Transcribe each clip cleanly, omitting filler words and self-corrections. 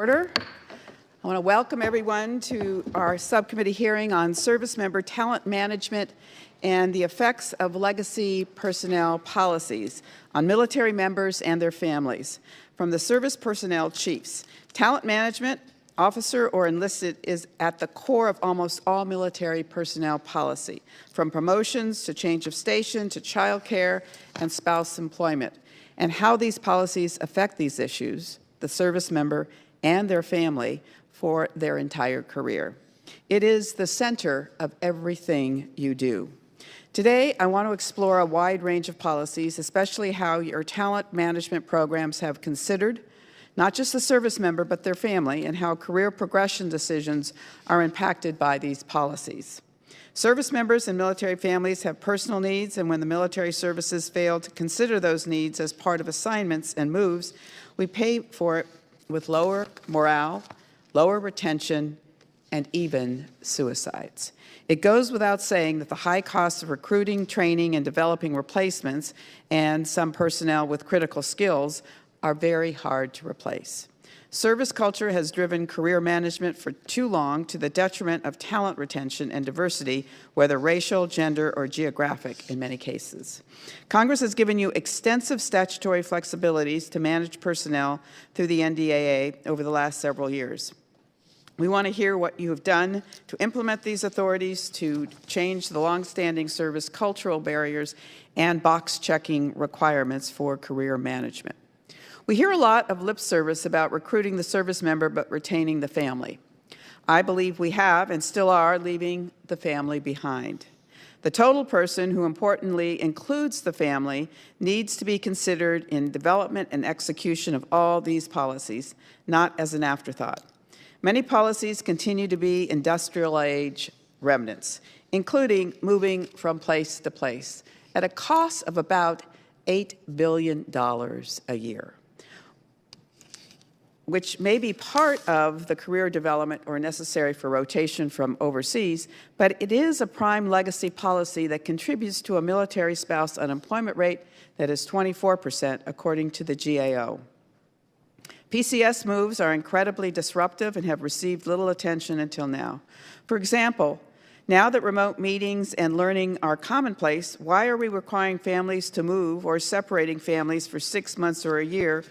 order. I want to welcome everyone to our subcommittee hearing on service member talent management and the effects of legacy personnel policies on military members and their families. From the service personnel chiefs, talent management, officer or enlisted, is at the core of almost all military personnel policy, from promotions to change of station to child care and spouse employment, and how these policies affect these issues, the service member and their family, for their entire career. It is the center of everything you do. Today, I want to explore a wide range of policies, especially how your talent management programs have considered not just the service member, but their family, and how career progression decisions are impacted by these policies. Service members and military families have personal needs, and when the military services fail to consider those needs as part of assignments and moves, we pay for it with lower morale, lower retention, and even suicides. It goes without saying that the high costs of recruiting, training, and developing replacements, and some personnel with critical skills, are very hard to replace. Service culture has driven career management for too long to the detriment of talent retention and diversity, whether racial, gender, or geographic in many cases. Congress has given you extensive statutory flexibilities to manage personnel through the NDAA over the last several years. We want to hear what you have done to implement these authorities to change the longstanding service cultural barriers and box-checking requirements for career management. We hear a lot of lip service about recruiting the service member but retaining the family. I believe we have and still are leaving the family behind. The total person, who importantly includes the family, needs to be considered in development and execution of all these policies, not as an afterthought. Many policies continue to be industrial age remnants, including moving from place to place at a cost of about $8 billion a year, which may be part of the career development or necessary for rotation from overseas, but it is a prime legacy policy that contributes to a military spouse unemployment rate that is 24%, according to the GAO. PCS moves are incredibly disruptive and have received little attention until now. For example, now that remote meetings and learning are commonplace, why are we requiring families to move or separating families for 6 months or a year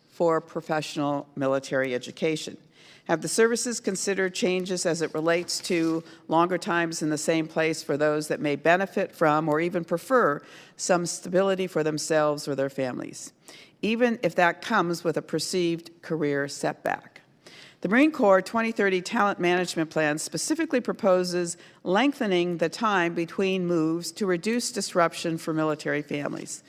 for professional military education? Have the services considered changes as it relates to longer times in the same place for those that may benefit from or even prefer some stability for themselves or their families, even if that comes with a perceived career setback? The Marine Corps 2030 Talent Management Plan specifically proposes lengthening the time between moves to reduce disruption for military families.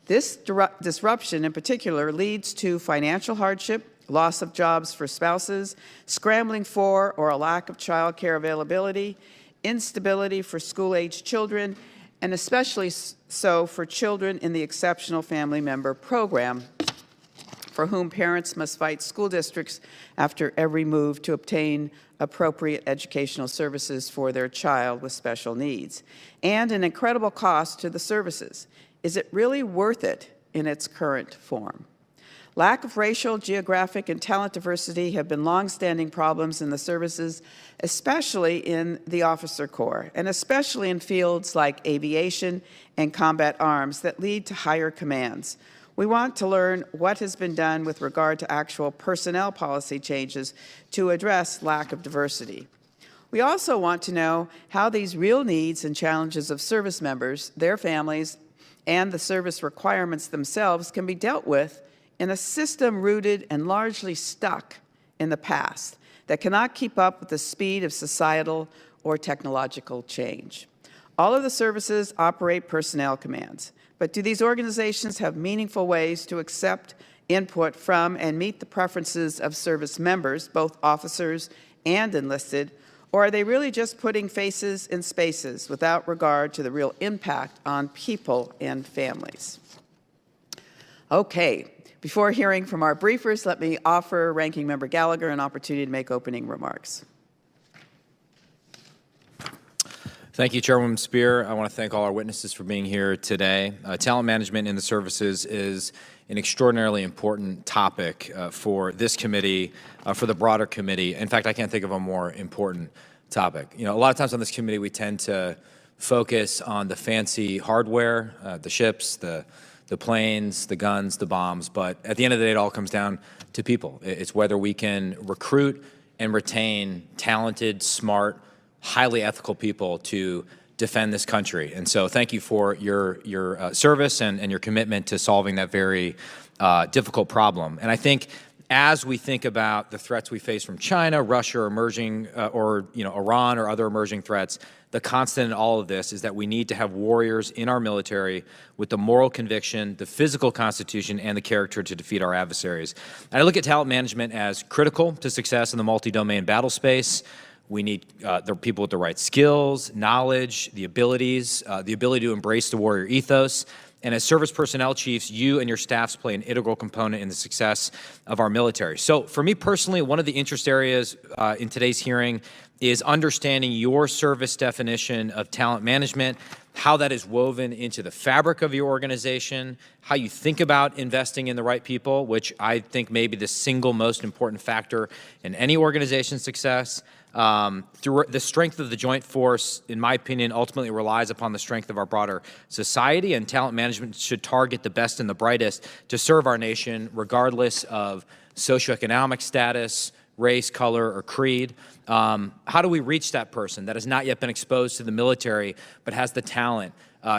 This disruption in particular leads to financial hardship, loss of jobs for spouses, scrambling for or a lack of child care availability, instability for school-aged children, and especially so for children in the Exceptional Family Member Program, for whom parents must fight school districts after every move to obtain appropriate educational services for their child with special needs, and an incredible cost to the services. Is it really worth it in its current form? Lack of racial, geographic, and talent diversity have been longstanding problems in the services, especially in the officer corps, and especially in fields like aviation and combat arms that lead to higher commands. We want to learn what has been done with regard to actual personnel policy changes to address lack of diversity. We also want to know how these real needs and challenges of service members, their families, and the service requirements themselves can be dealt with in a system rooted and largely stuck in the past that cannot keep up with the speed of societal or technological change. All of the services operate personnel commands, but do these organizations have meaningful ways to accept input from and meet the preferences of service members, both officers and enlisted, or are they really just putting faces in spaces without regard to the real impact on people and families? Okay, before hearing from our briefers, let me offer Ranking Member Gallagher an opportunity to make opening remarks. Thank you, Chairwoman Spear. I want to thank all our witnesses for being here today. Talent management in the services is an extraordinarily important topic for this committee, for the broader committee. In fact, I can't think of a more important topic. You know, a lot of times on this committee, we tend to focus on the fancy hardware, the ships, the planes, the guns, the bombs, but at the end of the day, it all comes down to people. It's whether we can recruit and retain talented, smart, highly ethical people to defend this country. And so thank you for your service and your commitment to solving that very difficult problem. And I think as we think about the threats we face from China, Russia, emerging, or Iran or other emerging threats, the constant in all of this is that we need to have warriors in our military with the moral conviction, the physical constitution, and the character to defeat our adversaries. And I look at talent management as critical to success in the multi-domain battle space. We need the people with the right skills, knowledge, the abilities, the ability to embrace the warrior ethos. And as service personnel chiefs, you and your staffs play an integral component in the success of our military. So for me personally, one of the interest areas in today's hearing is understanding your service definition of talent management, how that is woven into the fabric of your organization, how you think about investing in the right people, which I think may be the single most important factor in any organization's success. Through the strength of the joint force, in my opinion, ultimately relies upon the strength of our broader society, and talent management should target the best and the brightest to serve our nation, regardless of socioeconomic status, race, color, or creed. How do we reach that person that has not yet been exposed to the military but has the talent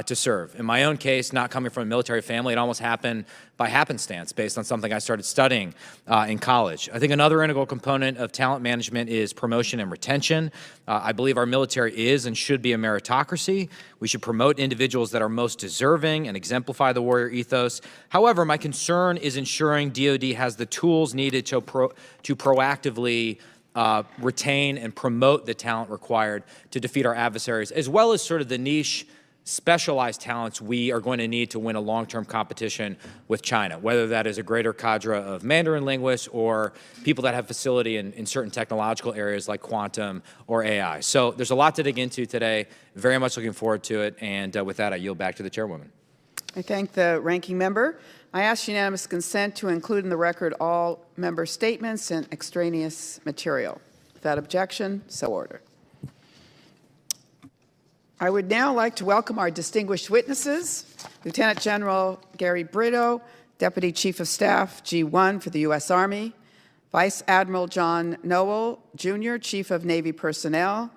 to serve? In my own case, not coming from a military family, it almost happened by happenstance based on something I started studying in college. I think another integral component of talent management is promotion and retention. I believe our military is and should be a meritocracy. We should promote individuals that are most deserving and exemplify the warrior ethos. However, my concern is ensuring DoD has the tools needed to proactively retain and promote the talent required to defeat our adversaries, as well as sort of the niche specialized talents we are going to need to win a long-term competition with China, whether that is a greater cadre of Mandarin linguists or people that have facility in certain technological areas like quantum or AI. So there's a lot to dig into today. Very much looking forward to it. And with that, I yield back to the chairwoman. I thank the ranking member. I ask unanimous consent to include in the record all member statements and extraneous material. Without objection, so ordered. I would now like to welcome our distinguished witnesses, Lieutenant General Gary Brito, Deputy Chief of Staff, G1 for the U.S. Army, Vice Admiral John Noel, Jr., Chief of Navy Personnel,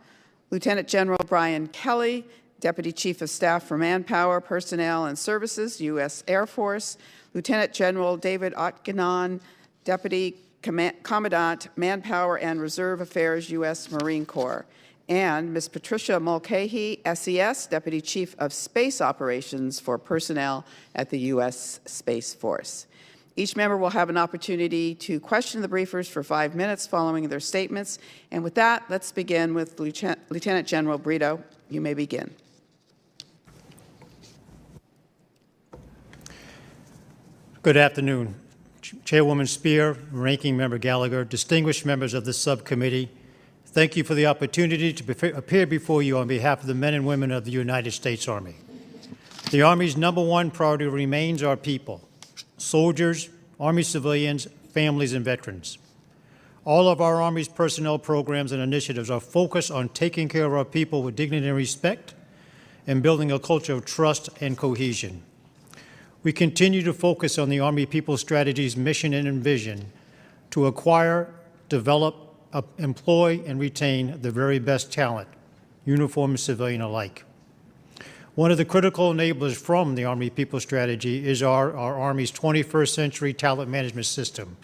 Lieutenant General Brian Kelly, Deputy Chief of Staff for Manpower, Personnel, and Services, U.S. Air Force, Lieutenant General David Otkenon, Deputy Commandant, Manpower and Reserve Affairs, U.S. Marine Corps, and Ms. Patricia Mulcahy, SES, Deputy Chief of Space Operations for Personnel at the U.S. Space Force. Each member will have an opportunity to question the briefers for 5 minutes following their statements. And with that, let's begin with Lieutenant General Brito. You may begin. Good afternoon. Chairwoman Spear, Ranking Member Gallagher, distinguished members of the subcommittee, thank you for the opportunity to appear before you on behalf of the men and women of the United States Army. The Army's #1 priority remains our people, soldiers, Army civilians, families, and veterans. All of our Army's personnel programs and initiatives are focused on taking care of our people with dignity and respect and building a culture of trust and cohesion. We continue to focus on the Army People Strategy's mission and vision to acquire, develop, employ, and retain the very best talent, uniform and civilian alike. One of the critical enablers from the Army People Strategy is our Army's 21st century talent management system,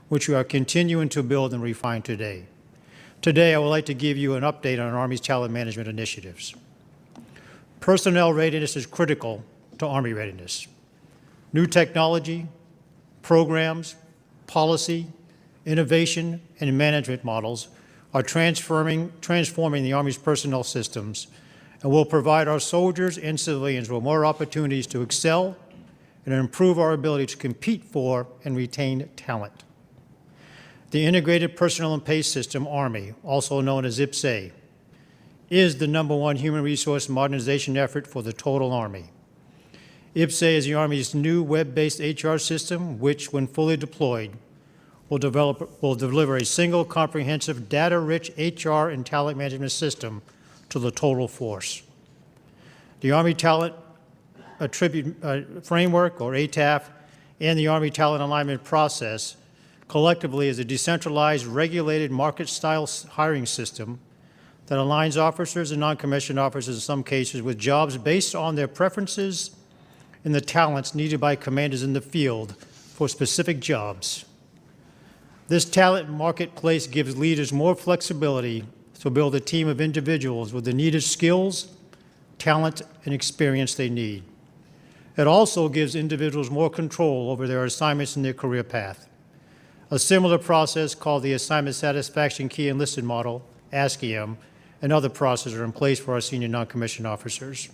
which we are continuing to build and refine today. Today, I would like to give you an update on our Army's talent management initiatives. Personnel readiness is critical to Army readiness. New technology, programs, policy, innovation, and management models are transforming the Army's personnel systems and will provide our soldiers and civilians with more opportunities to excel and improve our ability to compete for and retain talent. The Integrated Personnel and Pay System, Army, also known as IPSA, is the #1 human resource modernization effort for the total Army. IPSA is the Army's new web-based HR system, which, when fully deployed, will deliver a single, comprehensive, data-rich HR and talent management system to the total force. The Army Talent Attribute Framework, or ATAF, and the Army Talent Alignment Process collectively is a decentralized, regulated, market-style hiring system that aligns officers and non-commissioned officers in some cases with jobs based on their preferences and the talents needed by commanders in the field for specific jobs. This talent marketplace gives leaders more flexibility to build a team of individuals with the needed skills, talent, and experience they need. It also gives individuals more control over their assignments in their career path. A similar process called the Assignment Satisfaction Key Enlisted Model, ASKIM, and other processes are in place for our senior non-commissioned officers.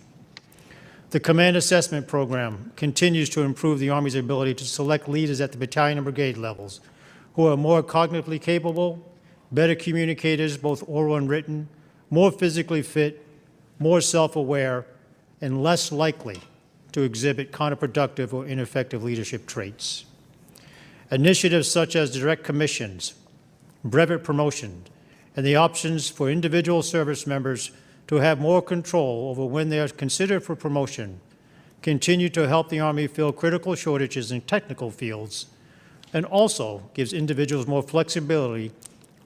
The Command Assessment Program continues to improve the Army's ability to select leaders at the battalion and brigade levels who are more cognitively capable, better communicators, both oral and written, more physically fit, more self-aware, and less likely to exhibit counterproductive or ineffective leadership traits. Initiatives such as direct commissions, brevet promotion, and the options for individual service members to have more control over when they are considered for promotion continue to help the Army fill critical shortages in technical fields and also gives individuals more flexibility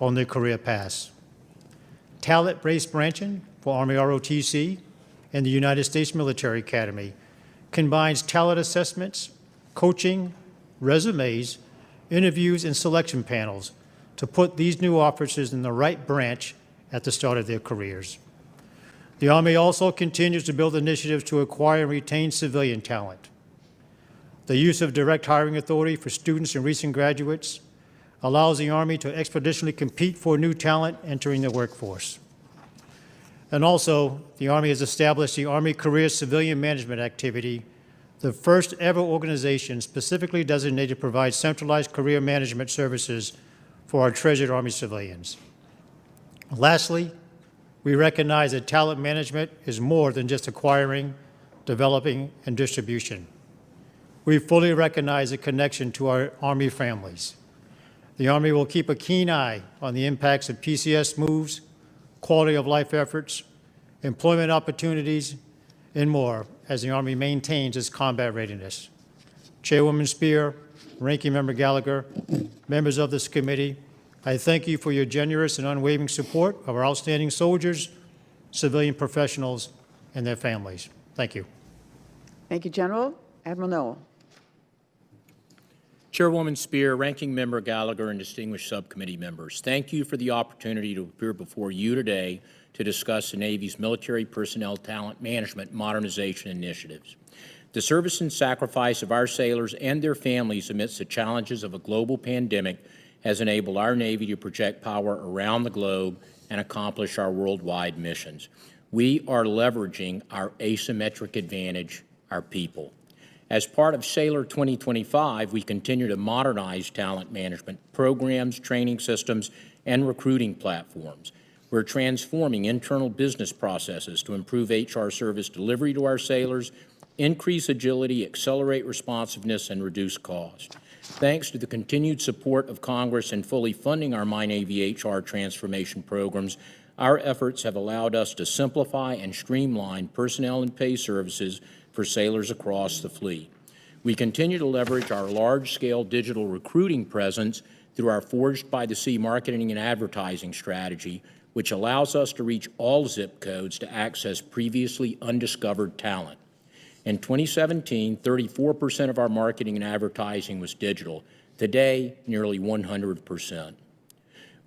on their career paths. Talent-based branching for Army ROTC and the United States Military Academy combines talent assessments, coaching, resumes, interviews, and selection panels to put these new officers in the right branch at the start of their careers. The Army also continues to build initiatives to acquire and retain civilian talent. The use of direct hiring authority for students and recent graduates allows the Army to expeditionally compete for new talent entering the workforce. And also, the Army has established the Army Career Civilian Management Activity, the first ever organization specifically designated to provide centralized career management services for our treasured Army civilians. Lastly, we recognize that talent management is more than just acquiring, developing, and distribution. We fully recognize the connection to our Army families. The Army will keep a keen eye on the impacts of PCS moves, quality of life efforts, employment opportunities, and more as the Army maintains its combat readiness. Chairwoman Spear, Ranking Member Gallagher, members of this committee, I thank you for your generous and unwavering support of our outstanding soldiers, civilian professionals, and their families. Thank you. Thank you, General. Admiral Noel. Chairwoman Spear, Ranking Member Gallagher, and distinguished subcommittee members, thank you for the opportunity to appear before you today to discuss the Navy's military personnel talent management modernization initiatives. The service and sacrifice of our sailors and their families amidst the challenges of a global pandemic has enabled our Navy to project power around the globe and accomplish our worldwide missions. We are leveraging our asymmetric advantage, our people. As part of Sailor 2025, we continue to modernize talent management programs, training systems, and recruiting platforms. We're transforming internal business processes to improve HR service delivery to our sailors, increase agility, accelerate responsiveness, and reduce cost. Thanks to the continued support of Congress in fully funding our My Navy HR transformation programs, our efforts have allowed us to simplify and streamline personnel and pay services for sailors across the fleet. We continue to leverage our large-scale digital recruiting presence through our Forged by the Sea marketing and advertising strategy, which allows us to reach all zip codes to access previously undiscovered talent. In 2017, 34% of our marketing and advertising was digital. Today, nearly 100%.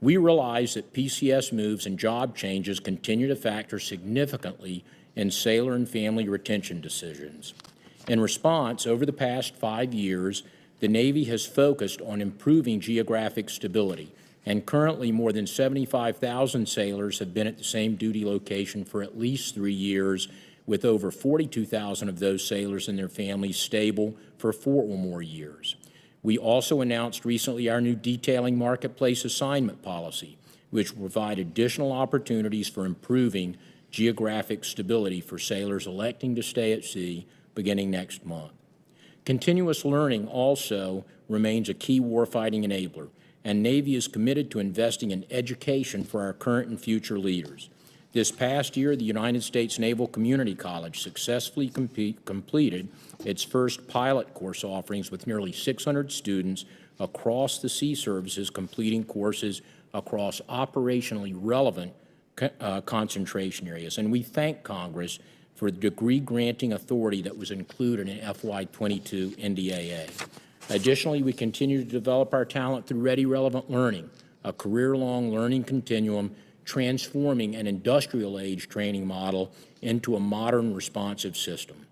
We realize that PCS moves and job changes continue to factor significantly in sailor and family retention decisions. In response, over the past 5 years, the Navy has focused on improving geographic stability, and currently more than 75,000 sailors have been at the same duty location for at least 3 years, with over 42,000 of those sailors and their families stable for 4 or more years. We also announced recently our new detailing marketplace assignment policy, which will provide additional opportunities for improving geographic stability for sailors electing to stay at sea beginning next month. Continuous learning also remains a key warfighting enabler, and Navy is committed to investing in education for our current and future leaders. This past year, the United States Naval Community College successfully completed its first pilot course offerings with nearly 600 students across the sea services completing courses across operationally relevant concentration areas. And we thank Congress for the degree-granting authority that was included in FY22 NDAA. Additionally, we continue to develop our talent through Ready Relevant Learning, a career-long learning continuum transforming an industrial-age training model into a modern, responsive system.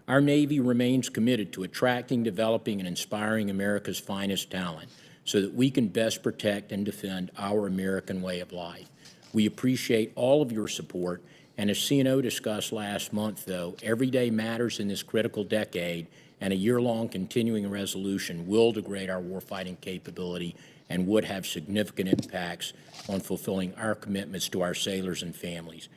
Our Navy remains committed to attracting, developing, and inspiring America's finest talent so that we can best protect and defend our American way of life. We appreciate all of your support, and as CNO discussed last month, though, every day matters in this critical decade, and a year-long continuing resolution will degrade our warfighting capability and would have significant impacts on fulfilling our commitments to our sailors and families.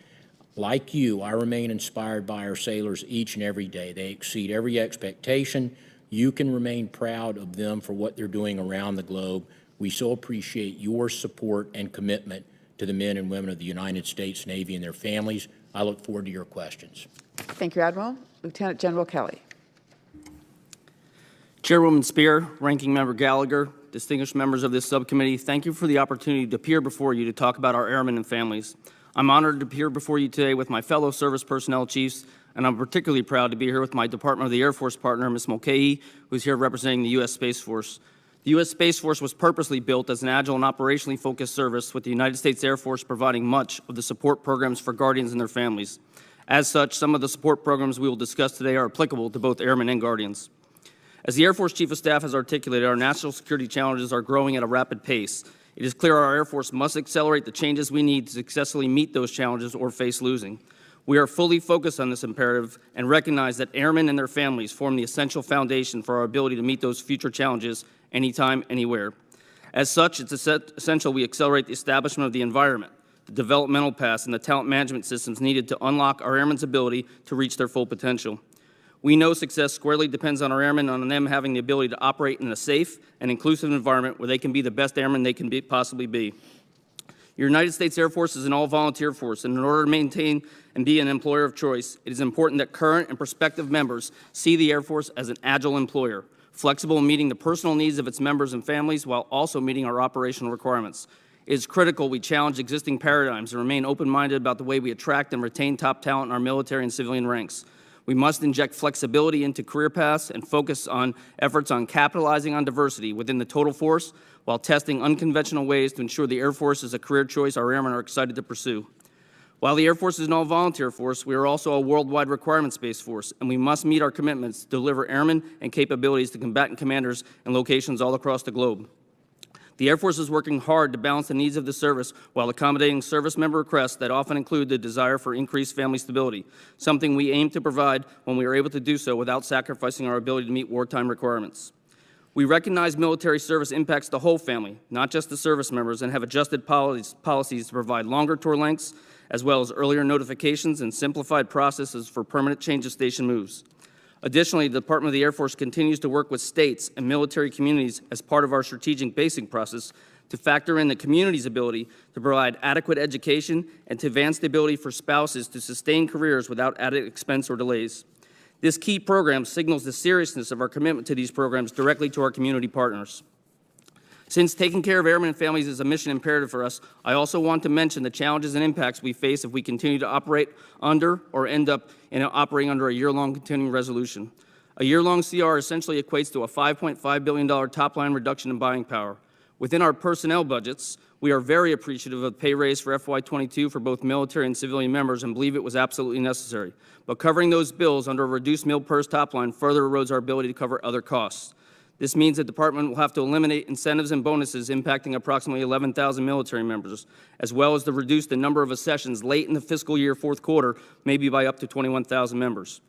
Like you, I remain inspired by our sailors each and every day. They exceed every expectation. You can remain proud of them for what they're doing around the globe. We so appreciate your support and commitment to the men and women of the United States Navy and their families. I look forward to your questions. Thank you, Admiral. Lieutenant General Kelly. Chairwoman Spear, Ranking Member Gallagher, distinguished members of this subcommittee, thank you for the opportunity to appear before you to talk about our airmen and families. I'm honored to appear before you today with my fellow service personnel chiefs, and I'm particularly proud to be here with my Department of the Air Force partner, Ms. Mulcahy, who's here representing the U.S. Space Force. The U.S. Space Force was purposely built as an agile and operationally focused service, with the United States Air Force providing much of the support programs for Guardians and their families. As such, some of the support programs we will discuss today are applicable to both airmen and Guardians. As the Air Force Chief of Staff has articulated, our national security challenges are growing at a rapid pace. It is clear our Air Force must accelerate the changes we need to successfully meet those challenges or face losing. We are fully focused on this imperative and recognize that airmen and their families form the essential foundation for our ability to meet those future challenges anytime, anywhere. As such, it's essential we accelerate the establishment of the environment, the developmental paths, and the talent management systems needed to unlock our airmen's ability to reach their full potential. We know success squarely depends on our airmen and on them having the ability to operate in a safe and inclusive environment where they can be the best airmen they can possibly be. Your United States Air Force is an all-volunteer force, and in order to maintain and be an employer of choice, it is important that current and prospective members see the Air Force as an agile employer, flexible in meeting the personal needs of its members and families while also meeting our operational requirements. It is critical we challenge existing paradigms and remain open-minded about the way we attract and retain top talent in our military and civilian ranks. We must inject flexibility into career paths and focus on efforts on capitalizing on diversity within the total force while testing unconventional ways to ensure the Air Force is a career choice our airmen are excited to pursue. While the Air Force is an all-volunteer force, we are also a worldwide requirements-based force, and we must meet our commitments to deliver airmen and capabilities to combatant commanders in locations all across the globe. The Air Force is working hard to balance the needs of the service while accommodating service member requests that often include the desire for increased family stability, something we aim to provide when we are able to do so without sacrificing our ability to meet wartime requirements. We recognize military service impacts the whole family, not just the service members, and have adjusted policies to provide longer tour lengths, as well as earlier notifications and simplified processes for permanent change of station moves. Additionally, the Department of the Air Force continues to work with states and military communities as part of our strategic basing process to factor in the community's ability to provide adequate education and to advance the ability for spouses to sustain careers without added expense or delays. This key program signals the seriousness of our commitment to these programs directly to our community partners. Since taking care of airmen and families is a mission imperative for us, I also want to mention the challenges and impacts we face if we continue to operate under or end up operating under a year-long continuing resolution. A year-long CR essentially equates to a $5.5 billion top-line reduction in buying power. Within our personnel budgets, we are very appreciative of the pay raise for FY22 for both military and civilian members and believe it was absolutely necessary. But covering those bills under a reduced meal PERS top line further erodes our ability to cover other costs. This means the Department will have to eliminate incentives and bonuses impacting approximately 11,000 military members, as well as to reduce the number of accessions late in the fiscal year fourth quarter, maybe by up to 21,000 members.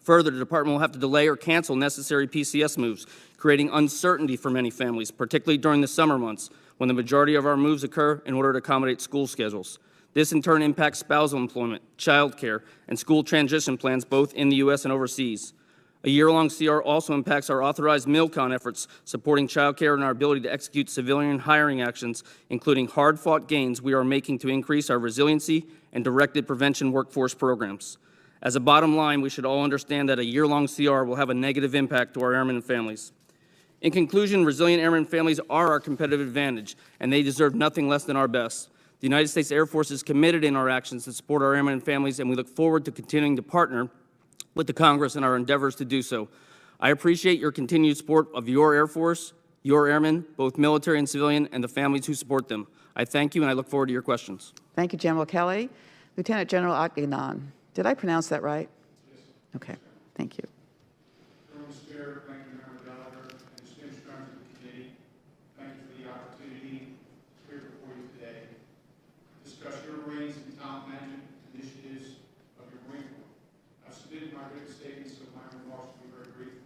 Further, the Department will have to delay or cancel necessary PCS moves, creating uncertainty for many families, particularly during the summer months, when the majority of our moves occur in order to accommodate school schedules. This in turn impacts spousal employment, child care, and school transition plans both in the U.S. and overseas. A year-long CR also impacts our authorized meal count efforts, supporting child care and our ability to execute civilian hiring actions, including hard-fought gains we are making to increase our resiliency and directed prevention workforce programs. As a bottom line, we should all understand that a year-long CR will have a negative impact to our airmen and families. In conclusion, resilient airmen and families are our competitive advantage, and they deserve nothing less than our best. The United States Air Force is committed in our actions to support our airmen and families, and we look forward to continuing to partner with the Congress in our endeavors to do so. I appreciate your continued support of your Air Force, your airmen, both military and civilian, and the families who support them. I thank you, and I look forward to your questions. Thank you, General Kelly. Lieutenant General Aghanan, did I pronounce that right? Yes. Okay, thank you. Chairman Spear, Ranking Member Gallagher, and distinguished members of the committee, thank you for the opportunity to appear before you today to discuss your Marines and talent management initiatives of your Marine Corps. I've submitted my written statement, so my remarks will be very brief.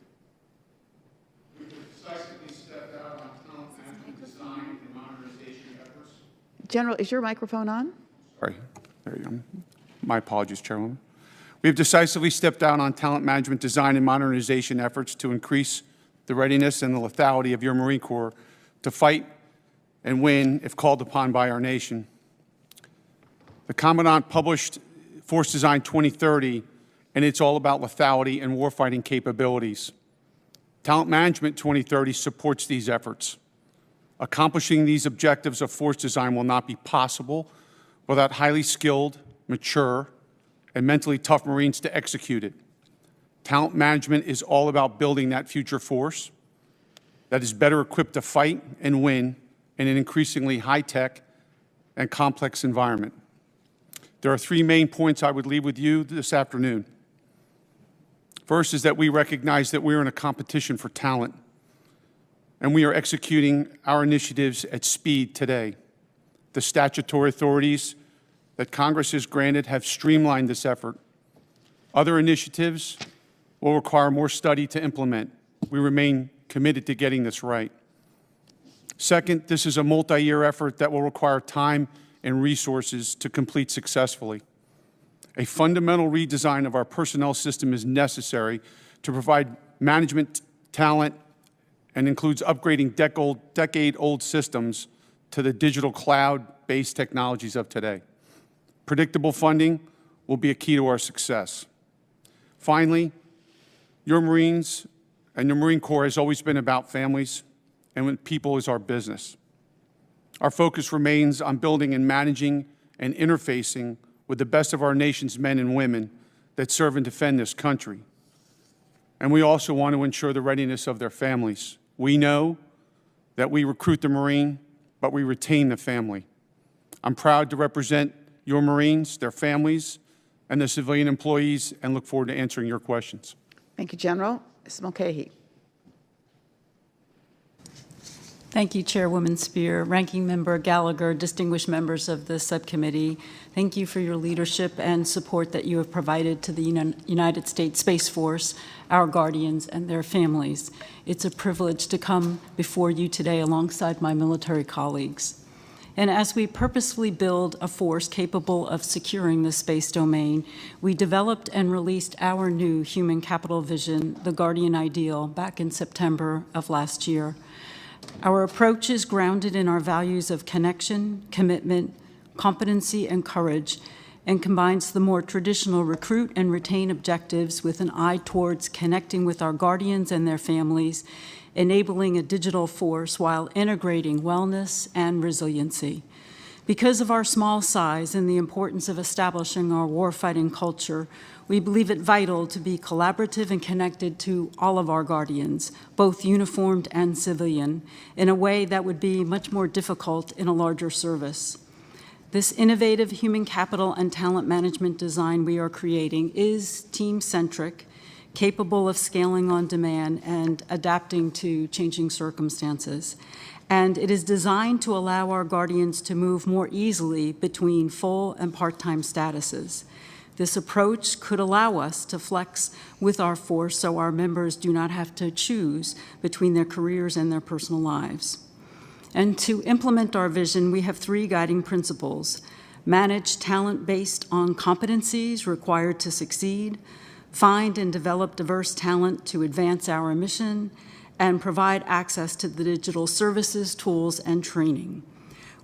We've decisively stepped out on talent management design and modernization efforts. General, is your microphone on? Sorry, there you go. My apologies, Chairwoman. We have decisively stepped down on talent management design and modernization efforts to increase the readiness and the lethality of your Marine Corps to fight and win if called upon by our nation. The Commandant published Force Design 2030, and it's all about lethality and warfighting capabilities. Talent Management 2030 supports these efforts. Accomplishing these objectives of force design will not be possible without highly skilled, mature, and mentally tough Marines to execute it. Talent management is all about building that future force that is better equipped to fight and win in an increasingly high-tech and complex environment. There are three main points I would leave with you this afternoon. First is that we recognize that we're in a competition for talent, and we are executing our initiatives at speed today. The statutory authorities that Congress has granted have streamlined this effort. Other initiatives will require more study to implement. We remain committed to getting this right. Second, this is a multi-year effort that will require time and resources to complete successfully. A fundamental redesign of our personnel system is necessary to provide management talent and includes upgrading decade-old systems to the digital cloud-based technologies of today. Predictable funding will be a key to our success. Finally, your Marines and your Marine Corps has always been about families, and when people is our business. Our focus remains on building and managing and interfacing with the best of our nation's men and women that serve and defend this country. And we also want to ensure the readiness of their families. We know that we recruit the Marine, but we retain the family. I'm proud to represent your Marines, their families, and the civilian employees, and look forward to answering your questions. Thank you, General. Ms. Mulcahy. Thank you, Chairwoman Spear, Ranking Member Gallagher, distinguished members of the subcommittee. Thank you for your leadership and support that you have provided to the United States Space Force, our guardians, and their families. It's a privilege to come before you today alongside my military colleagues. And as we purposefully build a force capable of securing the space domain, we developed and released our new human capital vision, the Guardian Ideal, back in September of last year. Our approach is grounded in our values of connection, commitment, competency, and courage, and combines the more traditional recruit and retain objectives with an eye towards connecting with our guardians and their families, enabling a digital force while integrating wellness and resiliency. Because of our small size and the importance of establishing our warfighting culture, we believe it vital to be collaborative and connected to all of our guardians, both uniformed and civilian, in a way that would be much more difficult in a larger service. This innovative human capital and talent management design we are creating is team-centric, capable of scaling on demand and adapting to changing circumstances. And it is designed to allow our guardians to move more easily between full and part-time statuses. This approach could allow us to flex with our force so our members do not have to choose between their careers and their personal lives. And to implement our vision, we have 3 guiding principles: manage talent based on competencies required to succeed, find and develop diverse talent to advance our mission, and provide access to the digital services, tools, and training.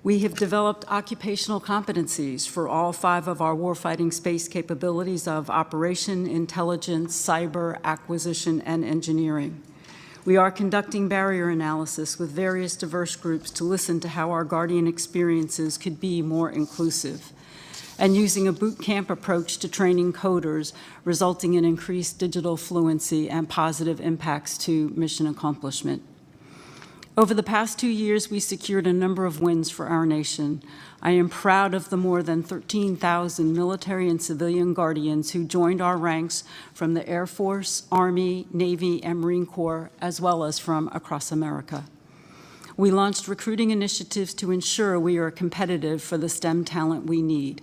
We have developed occupational competencies for all 5 of our warfighting space capabilities of operation, intelligence, cyber, acquisition, and engineering. We are conducting barrier analysis with various diverse groups to listen to how our Guardian experiences could be more inclusive, and using a boot camp approach to training coders, resulting in increased digital fluency and positive impacts to mission accomplishment. Over the past 2 years, we secured a number of wins for our nation. I am proud of the more than 13,000 military and civilian Guardians who joined our ranks from the Air Force, Army, Navy, and Marine Corps, as well as from across America. We launched recruiting initiatives to ensure we are competitive for the STEM talent we need.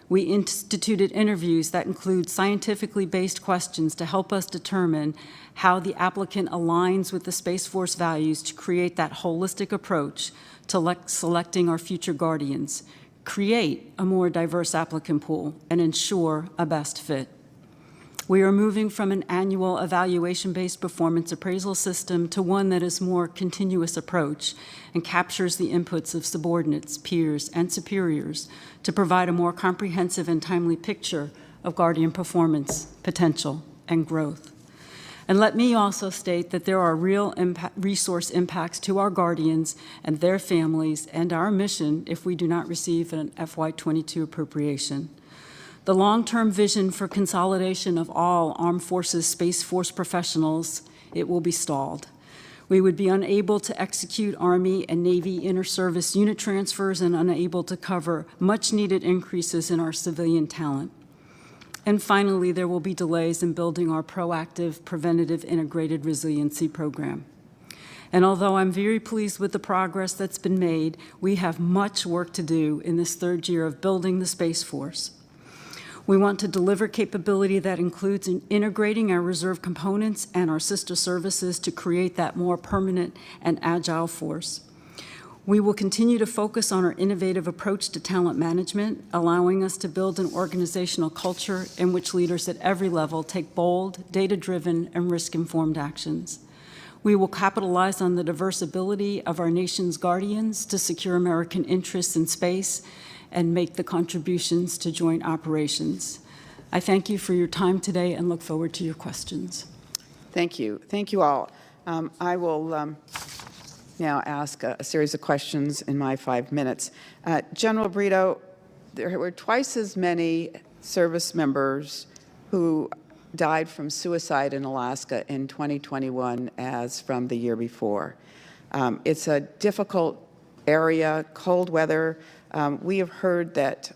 We instituted interviews that include scientifically based questions to help us determine how the applicant aligns with the Space Force values to create that holistic approach to selecting our future Guardians, create a more diverse applicant pool, and ensure a best fit. We are moving from an annual evaluation-based performance appraisal system to one that is more continuous approach and captures the inputs of subordinates, peers, and superiors to provide a more comprehensive and timely picture of Guardian performance, potential, and growth. And let me also state that there are real resource impacts to our Guardians and their families and our mission if we do not receive an FY22 appropriation. The long-term vision for consolidation of all Armed Forces Space Force professionals, it will be stalled. We would be unable to execute Army and Navy inter-service unit transfers and unable to cover much-needed increases in our civilian talent. And finally, there will be delays in building our proactive, preventative, integrated resiliency program. And although I'm very pleased with the progress that's been made, we have much work to do in this 3rd year of building the Space Force. We want to deliver capability that includes integrating our reserve components and our sister services to create that more permanent and agile force. We will continue to focus on our innovative approach to talent management, allowing us to build an organizational culture in which leaders at every level take bold, data-driven, and risk-informed actions. We will capitalize on the diverse ability of our nation's Guardians to secure American interests in space and make the contributions to joint operations. I thank you for your time today and look forward to your questions. Thank you. Thank you all. I will now ask a series of questions in my 5 minutes. General Brito, there were twice as many service members who died from suicide in Alaska in 2021 as from the year before. It's a difficult area, cold weather. We have heard that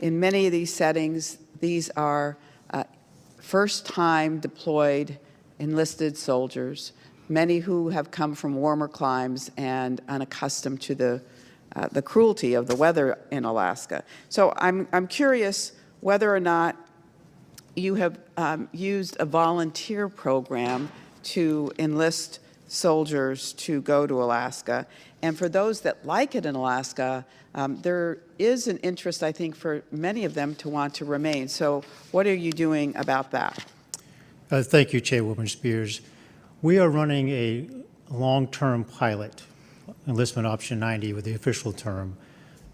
in many of these settings, these are first-time deployed enlisted soldiers, many who have come from warmer climes and unaccustomed to the cruelty of the weather in Alaska. So I'm curious whether or not you have used a volunteer program to enlist soldiers to go to Alaska. And for those that like it in Alaska, there is an interest, I think, for many of them to want to remain. So what are you doing about that? Thank you, Chairwoman Spears. We are running a long-term pilot, enlistment option 90 with the official term,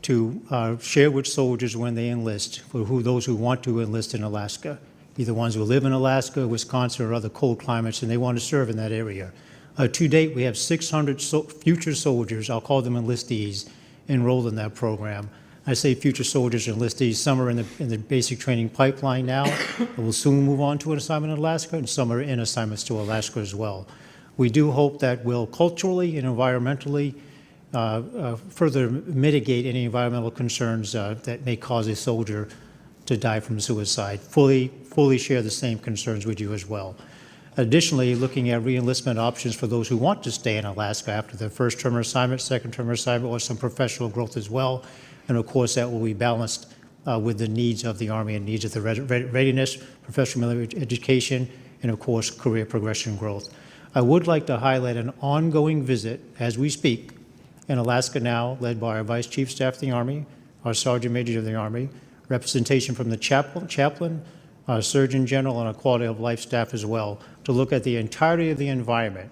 to share with soldiers when they enlist, for those who want to enlist in Alaska, either ones who live in Alaska, Wisconsin, or other cold climates, and they want to serve in that area. To date, we have 600 future soldiers, I'll call them enlistees, enrolled in that program. I say future soldiers and enlistees, some are in the basic training pipeline now, and will soon move on to an assignment in Alaska, and some are in assignments to Alaska as well. We do hope that will culturally and environmentally further mitigate any environmental concerns that may cause a soldier to die from suicide. Fully share the same concerns with you as well. Additionally, looking at re-enlistment options for those who want to stay in Alaska after their first term assignment, second term assignment, or some professional growth as well. And of course, that will be balanced with the needs of the Army and needs of the readiness, professional military education, and of course, career progression growth. I would like to highlight an ongoing visit as we speak in Alaska now, led by our Vice Chief Staff of the Army, our Sergeant Major of the Army, representation from the chaplain, our Surgeon General, and our quality of life staff as well, to look at the entirety of the environment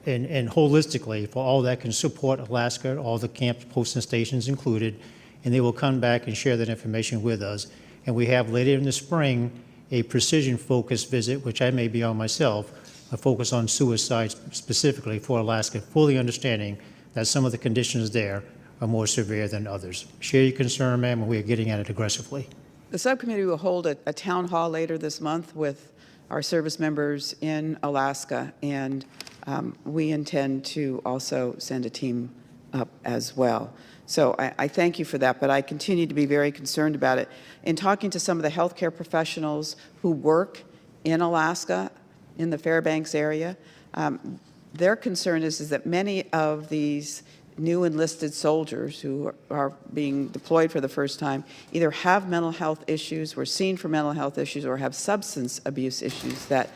and holistically for all that can support Alaska, all the camps, posts, and stations included, and they will come back and share that information with us. And we have later in the spring a precision-focused visit, which I may be on myself, a focus on suicide specifically for Alaska, fully understanding that some of the conditions there are more severe than others. Share your concern, ma'am, and we are getting at it aggressively. The subcommittee will hold a town hall later this month with our service members in Alaska, and we intend to also send a team up as well. So I thank you for that, but I continue to be very concerned about it. In talking to some of the healthcare professionals who work in Alaska, in the Fairbanks area, their concern is that many of these new enlisted soldiers who are being deployed for the first time either have mental health issues, were seen for mental health issues, or have substance abuse issues that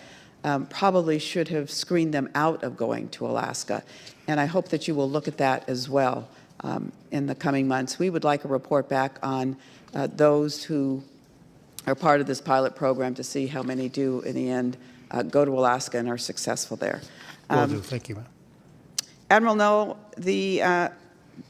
probably should have screened them out of going to Alaska. And I hope that you will look at that as well in the coming months. We would like a report back on those who are part of this pilot program to see how many do, in the end, go to Alaska and are successful there. Will do. Thank you, ma'am. Admiral Noel, the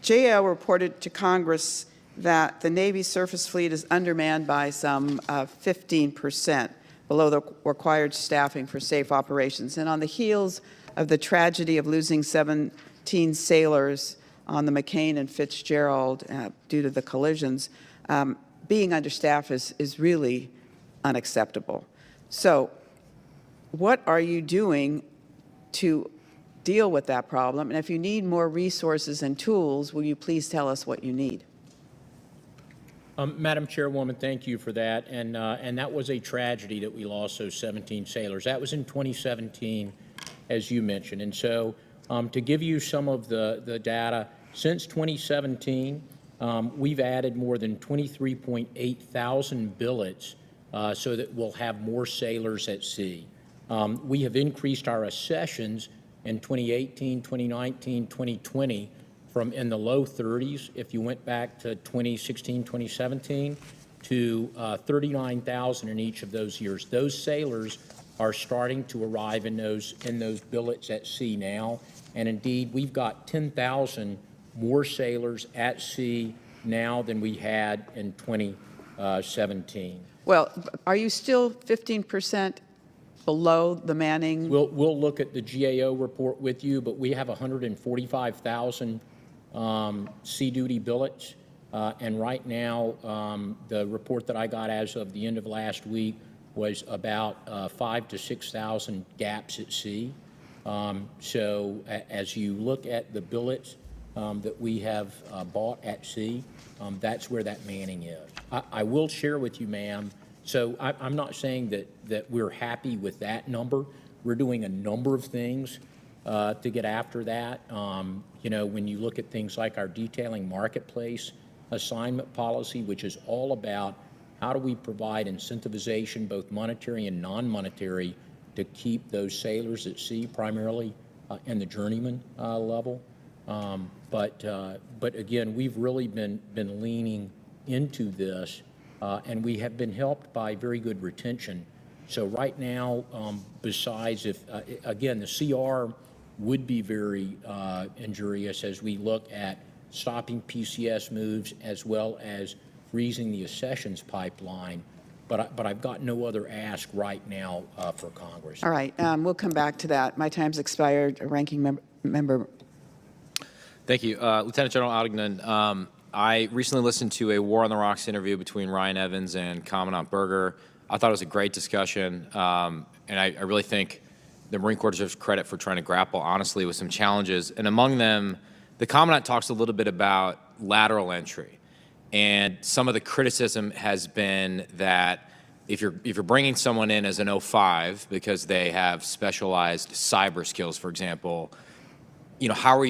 JAL reported to Congress that the Navy surface fleet is undermanned by some 15%, below the required staffing for safe operations. And on the heels of the tragedy of losing 17 sailors on the McCain and Fitzgerald due to the collisions, being understaffed is really unacceptable. So what are you doing to deal with that problem? And if you need more resources and tools, will you please tell us what you need? Madam Chairwoman, thank you for that. And that was a tragedy that we lost those 17 sailors. That was in 2017, as you mentioned. And so to give you some of the data, since 2017, we've added more than 23.8 thousand billets so that we'll have more sailors at sea. We have increased our accessions in 2018, 2019, 2020 from in the low 30s, if you went back to 2016, 2017, to 39,000 in each of those years. Those sailors are starting to arrive in those billets at sea now, and indeed we've got 10,000 more sailors at sea now than we had in 2017. Well, are you still 15% below the manning? We'll look at the GAO report with you, but we have 145,000 sea duty billets, and right now the report that I got as of the end of last week was about 5,000 to 6,000 gaps at sea. So as you look at the billets that we have bought at sea, that's where that manning is. I will share with you, ma'am, so I'm not saying that we're happy with that number. We're doing a number of things to get after that. You know, when you look at things like our detailing marketplace assignment policy, which is all about how do we provide incentivization, both monetary and non-monetary, to keep those sailors at sea, primarily in the journeyman level. But again, we've really been leaning into this, and we have been helped by very good retention. So right now, besides again, the CR would be very injurious as we look at stopping PCS moves as well as freezing the accessions pipeline. But I've got no other ask right now for Congress. All right, we'll come back to that. My time's expired. Ranking member. Thank you. Lieutenant General Oudegnan, I recently listened to a War on the Rocks interview between Ryan Evans and Commandant Berger. I thought it was a great discussion, and I really think the Marine Corps deserves credit for trying to grapple honestly with some challenges. And among them, the Commandant talks a little bit about lateral entry. And some of the criticism has been that if you're bringing someone in as an 05 because they have specialized cyber skills, for example, you know, how are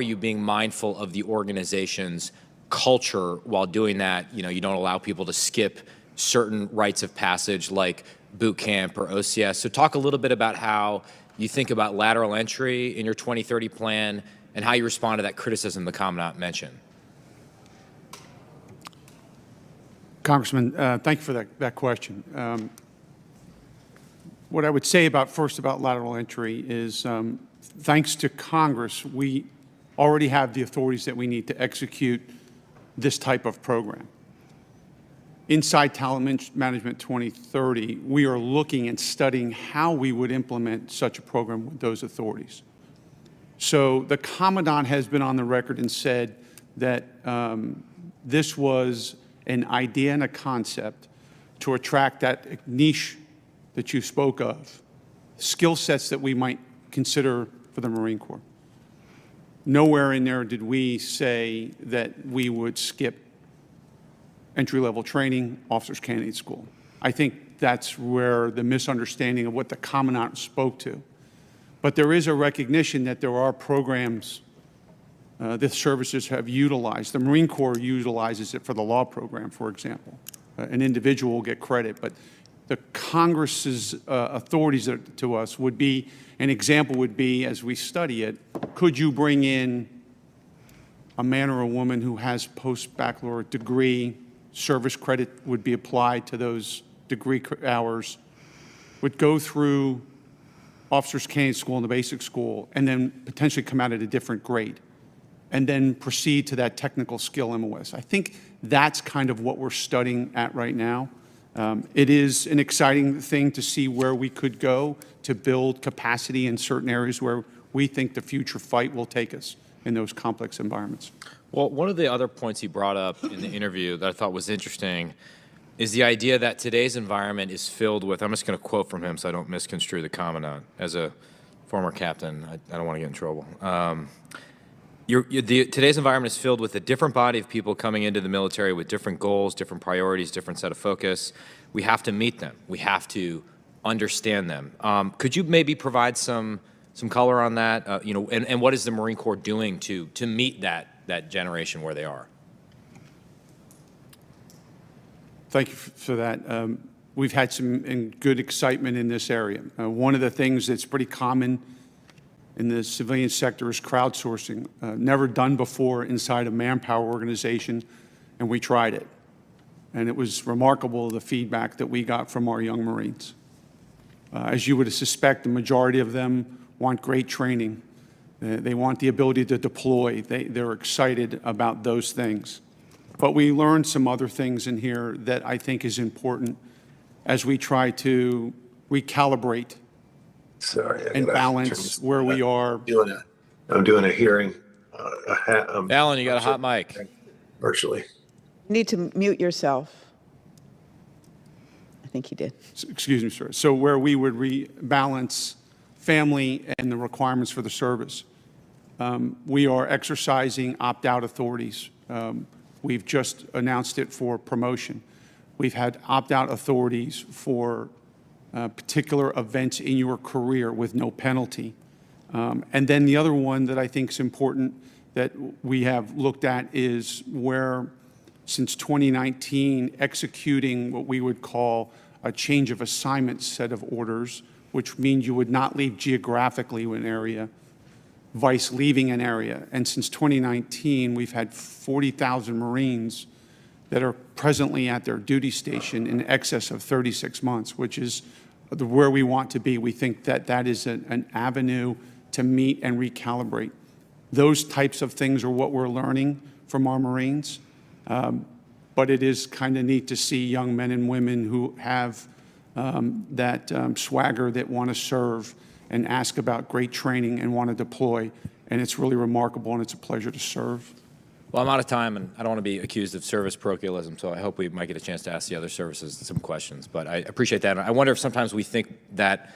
you being mindful of the organization's culture while doing that? You know, you don't allow people to skip certain rites of passage like boot camp or OCS. So talk a little bit about how you think about lateral entry in your 2030 plan and how you respond to that criticism the Commandant mentioned. Congressman, thank you for that question. What I would say first about lateral entry is thanks to Congress, we already have the authorities that we need to execute this type of program. Inside Talent Management 2030, we are looking and studying how we would implement such a program with those authorities. So the Commandant has been on the record and said that this was an idea and a concept to attract that niche that you spoke of, skill sets that we might consider for the Marine Corps. Nowhere in there did we say that we would skip entry-level training, officers candidate school. I think that's where the misunderstanding of what the Commandant spoke to. But there is a recognition that there are programs that services have utilized. The Marine Corps utilizes it for the law program, for example. An individual will get credit, but the Congress's authorities to us would be, an example would be, as we study it, could you bring in a man or a woman who has post-baccalaureate degree, service credit would be applied to those degree hours, would go through officers candidate school and the basic school, and then potentially come out at a different grade, and then proceed to that technical skill MOS. I think that's kind of what we're studying at right now. It is an exciting thing to see where we could go to build capacity in certain areas where we think the future fight will take us in those complex environments. Well, one of the other points he brought up in the interview that I thought was interesting is the idea that today's environment is filled with, I'm just going to quote from him so I don't misconstrue the Commandant. As a former captain, I don't want to get in trouble. Today's environment is filled with a different body of people coming into the military with different goals, different priorities, different set of focus. We have to meet them. We have to understand them. Could you maybe provide some color on that? And what is the Marine Corps doing to meet that generation where they are? Thank you for that. We've had some good excitement in this area. One of the things that's pretty common in the civilian sector is crowdsourcing, never done before inside a manpower organization, and we tried it. And it was remarkable, the feedback that we got from our young Marines. As you would suspect, the majority of them want great training. They want the ability to deploy. They're excited about those things. But we learned some other things in here that I think is important as we try to recalibrate and balance where we are. I'm doing a hearing. Alan, you got a hot mic. Virtually. You need to mute yourself. I think he did. Excuse me, sir. So where we would rebalance family and the requirements for the service. We are exercising opt-out authorities. We've just announced it for promotion. We've had opt-out authorities for particular events in your career with no penalty. And then the other one that I think is important that we have looked at is where, since 2019, executing what we would call a change of assignment set of orders, which means you would not leave geographically an area, vice leaving an area. And since 2019, we've had 40,000 Marines that are presently at their duty station in excess of 36 months, which is where we want to be. We think that that is an avenue to meet and recalibrate. Those types of things are what we're learning from our Marines. But it is kind of neat to see young men and women who have that swagger that want to serve and ask about great training and want to deploy. And it's really remarkable, and it's a pleasure to serve. Well, I'm out of time, and I don't want to be accused of service parochialism, so I hope we might get a chance to ask the other services some questions. But I appreciate that. I wonder if sometimes we think that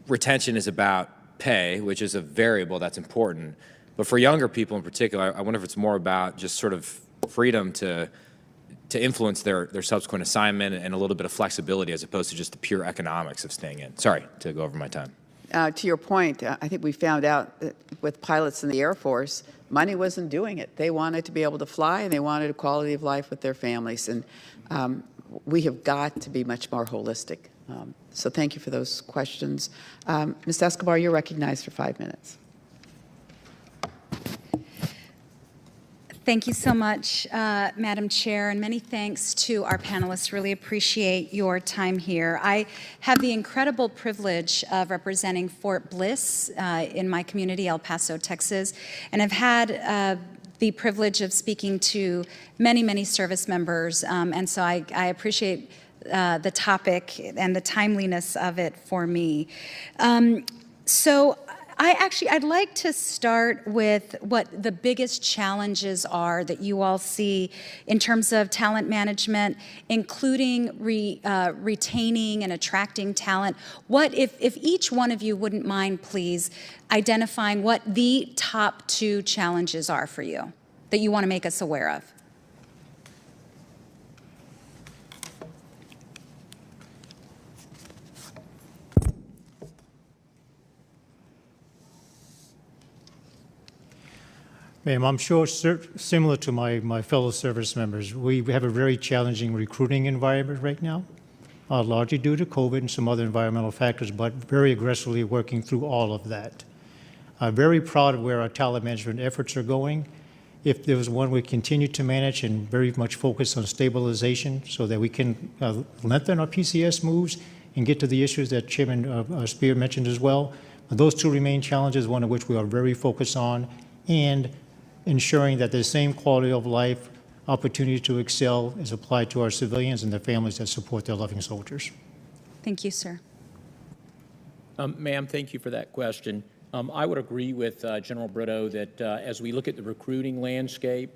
retention is about pay, which is a variable that's important. But for younger people in particular, I wonder if it's more about just sort of freedom to influence their subsequent assignment and a little bit of flexibility as opposed to just the pure economics of staying in. Sorry to go over my time. To your point, I think we found out that with pilots in the Air Force, money wasn't doing it. They wanted to be able to fly, and they wanted a quality of life with their families. And we have got to be much more holistic. So thank you for those questions. Ms. Escobar, you're recognized for 5 minutes. Thank you so much, Madam Chair, and many thanks to our panelists. Really appreciate your time here. I have the incredible privilege of representing Fort Bliss in my community, El Paso, Texas, and I've had the privilege of speaking to many, many service members, and so I appreciate the topic and the timeliness of it for me. I'd like to start with what the biggest challenges are that you all see in terms of talent management, including retaining and attracting talent. What, if each one of you wouldn't mind, please, identifying what the top 2 challenges are for you that you want to make us aware of. Ma'am, I'm sure similar to my fellow service members, we have a very challenging recruiting environment right now, largely due to COVID and some other environmental factors, but very aggressively working through all of that. I'm very proud of where our talent management efforts are going. If there was one we continue to manage and very much focus on stabilization so that we can lengthen our PCS moves and get to the issues that Chairman Spear mentioned as well. But those 2 remain challenges, one of which we are very focused on, and ensuring that the same quality of life, opportunity to excel is applied to our civilians and the families that support their loving soldiers. Thank you, sir. Ma'am, thank you for that question. I would agree with General Brito that as we look at the recruiting landscape,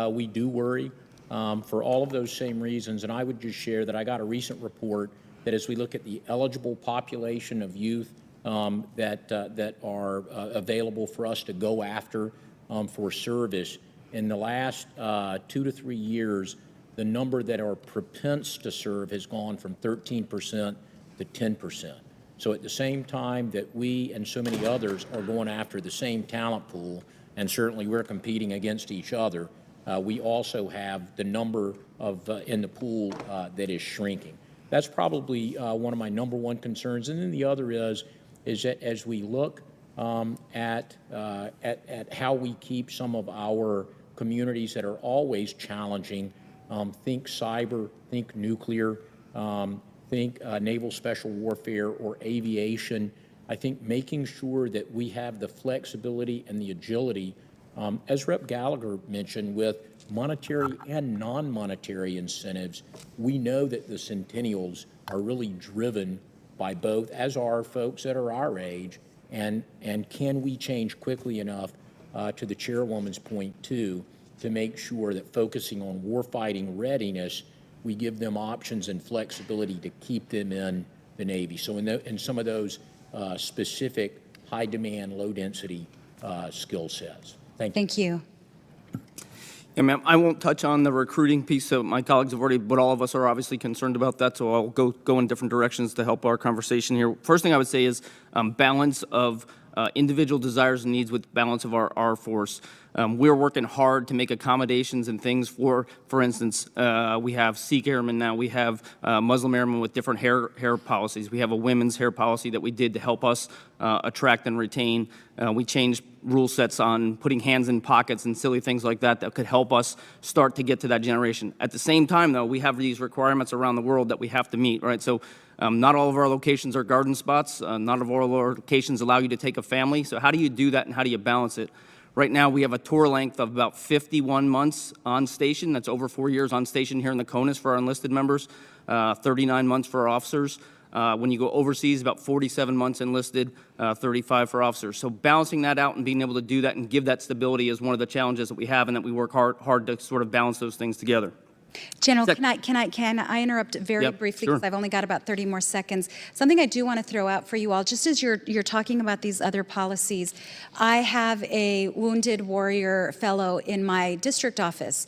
we do worry for all of those same reasons. And I would just share that I got a recent report that as we look at the eligible population of youth that are available for us to go after for service, in the last 2 to 3 years, the number that are propense to serve has gone from 13% to 10%. So at the same time that we and so many others are going after the same talent pool, and certainly we're competing against each other, we also have the number of in the pool that is shrinking. That's probably one of my number 1 concerns. And then the other is that as we look at how we keep some of our communities that are always challenging, think cyber, think nuclear, think naval special warfare or aviation. I think making sure that we have the flexibility and the agility, as Rep. Gallagher mentioned, with monetary and non-monetary incentives. We know that the centennials are really driven by both, as are folks that are our age, and can we change quickly enough, to the chairwoman's point too, to make sure that focusing on warfighting readiness, we give them options and flexibility to keep them in the Navy. So in some of those specific high demand, low density skill sets. Thank you. Thank you. Yeah, ma'am, I won't touch on the recruiting piece, so my colleagues have already, but all of us are obviously concerned about that, so I'll go in different directions to help our conversation here. First thing I would say is balance of individual desires and needs with balance of our force. We're working hard to make accommodations and things for instance, we have Sikh airmen now, we have Muslim airmen with different hair policies. We have a women's hair policy that we did to help us attract and retain. We changed rule sets on putting hands in pockets and silly things like that that could help us start to get to that generation. At the same time, though, we have these requirements around the world that we have to meet, right? So not all of our locations are garden spots. Not all of our locations allow you to take a family. So how do you do that and how do you balance it? Right now, we have a tour length of about 51 months on station. That's over 4 years on station here in the CONUS for our enlisted members, 39 months for our officers. When you go overseas, about 47 months enlisted, 35 for officers. So balancing that out and being able to do that and give that stability is one of the challenges that we have, and that we work hard to sort of balance those things together. General, can I interrupt very briefly, because I've only got about 30 more seconds. Something I do want to throw out for you all, just as you're talking about these other policies, I have a wounded warrior fellow in my district office,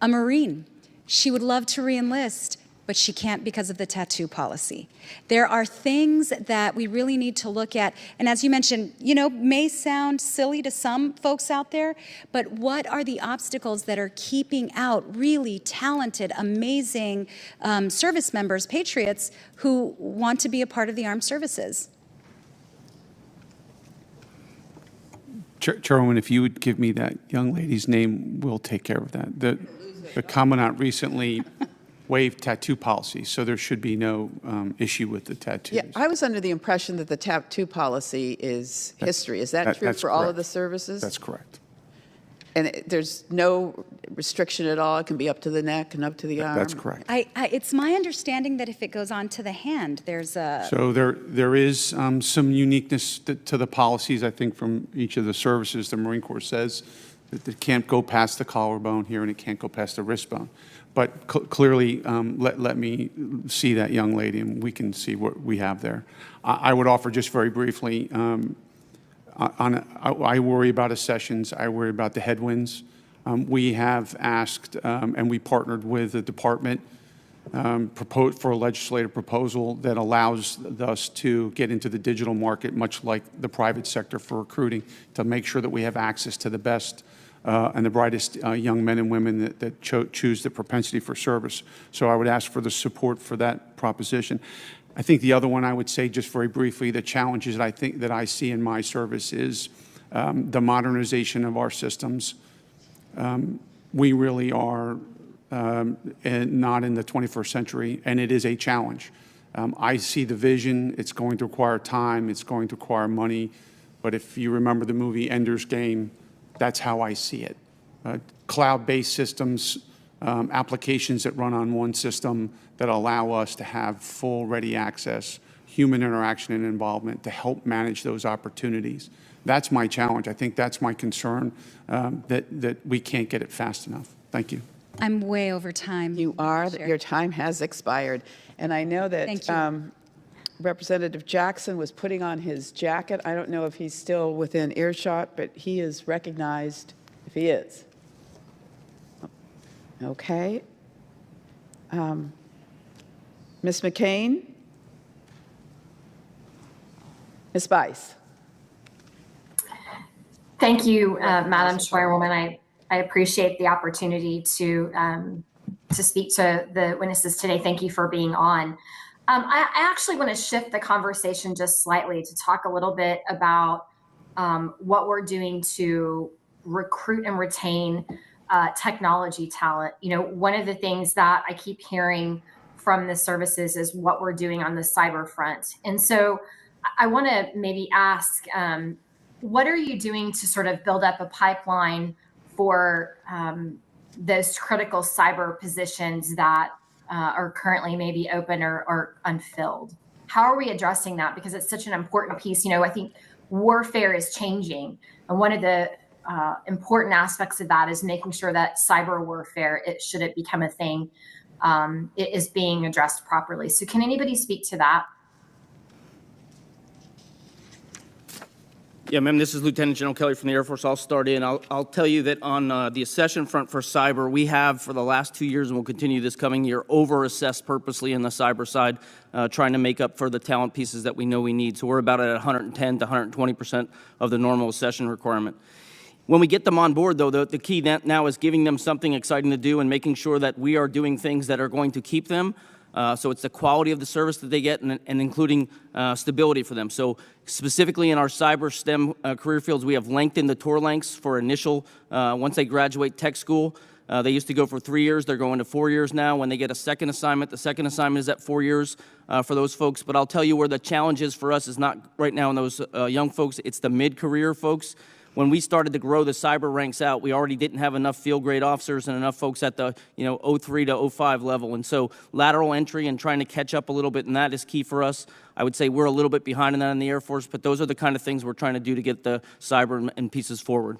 a Marine. She would love to re-enlist, but she can't because of the tattoo policy. There are things that we really need to look at, and as you mentioned, may sound silly to some folks out there, but what are the obstacles that are keeping out really talented, amazing service members, patriots, who want to be a part of the armed services? Chairwoman, if you would give me that young lady's name, we'll take care of that. The Commandant recently waived tattoo policy, so there should be no issue with the tattoos. Yeah, I was under the impression that the tattoo policy is history. Is that true that's for all of correct. the services? That's correct. And there's no restriction at all? It can be up to the neck and up to the arm? That's correct. It's my understanding that if it goes on to the hand, there's a... So there is some uniqueness to the policies, I think, from each of the services. The Marine Corps says that it can't go past the collarbone here and it can't go past the wrist bone. But clearly, let me see that young lady and we can see what we have there. I would offer just very briefly, I worry about accessions. I worry about the headwinds. We have asked and we partnered with the department for a legislative proposal that allows us to get into the digital market, much like the private sector for recruiting, to make sure that we have access to the best and the brightest young men and women that choose the propensity for service. So I would ask for the support for that proposition. I think the other one I would say just very briefly, the challenges that I see in my service is the modernization of our systems. We really are not in the 21st century, and it is a challenge. I see the vision. It's going to require time. It's going to require money. But if you remember the movie Ender's Game, that's how I see it. Cloud-based systems, applications that run on one system that allow us to have full ready access, human interaction and involvement to help manage those opportunities. That's my challenge. I think that's my concern, that we can't get it fast enough. Thank you. I'm way over time. You are. Chair. Your time has expired. And I know that Thank you. Representative Jackson was putting on his jacket. I don't know if he's still within earshot, but he is recognized if he is. Okay. Ms. McCain? Ms. Bice? Thank you, Madam Chairwoman. I appreciate the opportunity to speak to the witnesses today. Thank you for being on. I actually want to shift the conversation just slightly to talk a little bit about what we're doing to recruit and retain technology talent. You know, one of the things that I keep hearing from the services is what we're doing on the cyber front. And so I want to maybe ask, what are you doing to sort of build up a pipeline for those critical cyber positions that are currently maybe open or unfilled? How are we addressing that? Because it's such an important piece. You know, I think warfare is changing. And one of the important aspects of that is making sure that cyber warfare, should it become a thing, it is being addressed properly. So can anybody speak to that? Yeah, ma'am, this is Lieutenant General Kelly from the Air Force. I'll start in. I'll tell you that on the accession front for cyber, we have for the last 2 years and will continue this coming year over-assessed purposely in the cyber side, trying to make up for the talent pieces that we know we need. So we're about at 110 to 120% of the normal accession requirement. When we get them on board, though, the key now is giving them something exciting to do and making sure that we are doing things that are going to keep them. So it's the quality of the service that they get and including stability for them. So specifically in our cyber STEM career fields, we have lengthened the tour lengths for initial, once they graduate tech school. They used to go for 3 years. They're going to 4 years now. When they get a second assignment, the second assignment is at 4 years for those folks. But I'll tell you where the challenge is for us is not right now in those young folks. It's the mid-career folks. When we started to grow the cyber ranks out, we already didn't have enough field grade officers and enough folks at the 03 to 05 level. And so lateral entry and trying to catch up a little bit, and that is key for us. I would say we're a little bit behind in that in the Air Force, but those are the kind of things we're trying to do to get the cyber and pieces forward.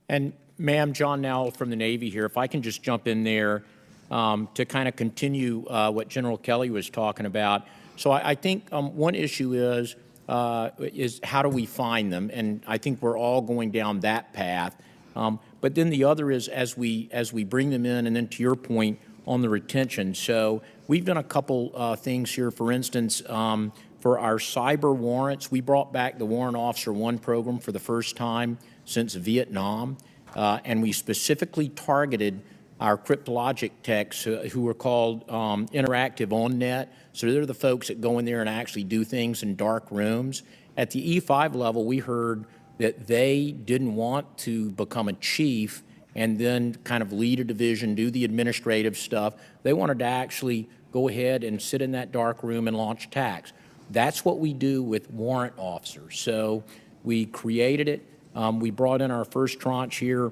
And ma'am, John Nowell from the Navy here, if I can just jump in there to kind of continue what General Kelly was talking about. So I think one issue is how do we find them? And I think we're all going down that path. But then the other is as we bring them in, and then to your point on the retention. So we've done a couple things here. For instance, for our cyber warrants, we brought back the Warrant Officer 1 program for the first time since Vietnam. And we specifically targeted our cryptologic techs who are called interactive on-net. So they're the folks that go in there and actually do things in dark rooms. At the E5 level, we heard that they didn't want to become a chief and then kind of lead a division, do the administrative stuff. They wanted to actually go ahead and sit in that dark room and launch attacks. That's what we do with warrant officers. So we created it. We brought in our first tranche here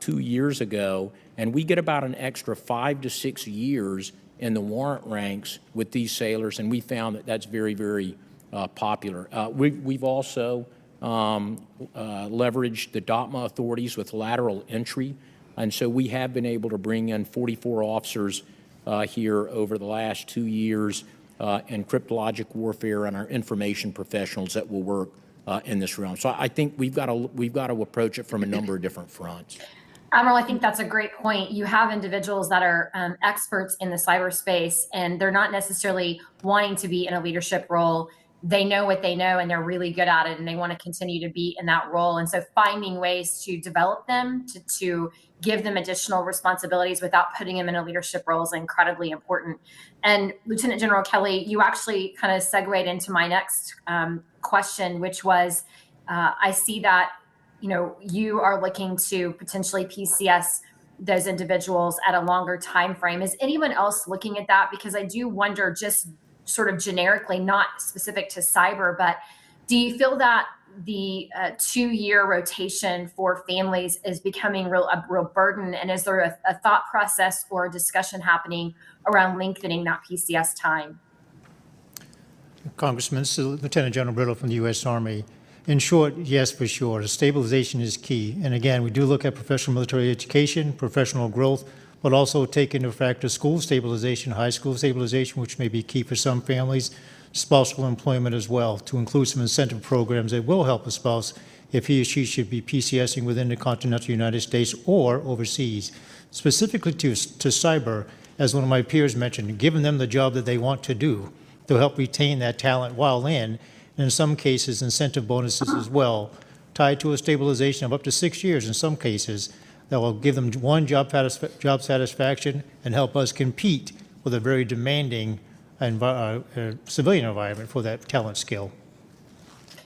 2 years ago, and we get about an extra 5 to 6 years in the warrant ranks with these sailors, and we found that that's very, very popular. We've also leveraged the DOTMA authorities with lateral entry, and so we have been able to bring in 44 officers here over the last 2 years in cryptologic warfare and our information professionals that will work in this realm. So I think we've got to approach it from a number of different fronts. Admiral, I think that's a great point. You have individuals that are experts in the cyberspace, and they're not necessarily wanting to be in a leadership role. They know what they know, and they're really good at it, and they want to continue to be in that role. And so finding ways to develop them, to give them additional responsibilities without putting them in a leadership role is incredibly important. And Lieutenant General Kelly, you actually kind of segued into my next question, which was, I see that you are looking to potentially PCS those individuals at a longer time frame. Is anyone else looking at that? Because I do wonder, just sort of generically, not specific to cyber, but do you feel that the 2-year rotation for families is becoming a real burden? And is there a thought process or a discussion happening around lengthening that PCS time? Congressman, this is Lieutenant General Brittle from the U.S. Army. In short, yes, for sure. Stabilization is key. And again, we do look at professional military education, professional growth, but also take into factor school stabilization, high school stabilization, which may be key for some families, spousal employment as well, to include some incentive programs that will help a spouse if he or she should be PCSing within the continental United States or overseas. Specifically to cyber, as one of my peers mentioned, giving them the job that they want to do to help retain that talent while in some cases, incentive bonuses as well, tied to a stabilization of up to 6 years in some cases, that will give them job satisfaction and help us compete with a very demanding civilian environment for that talent skill.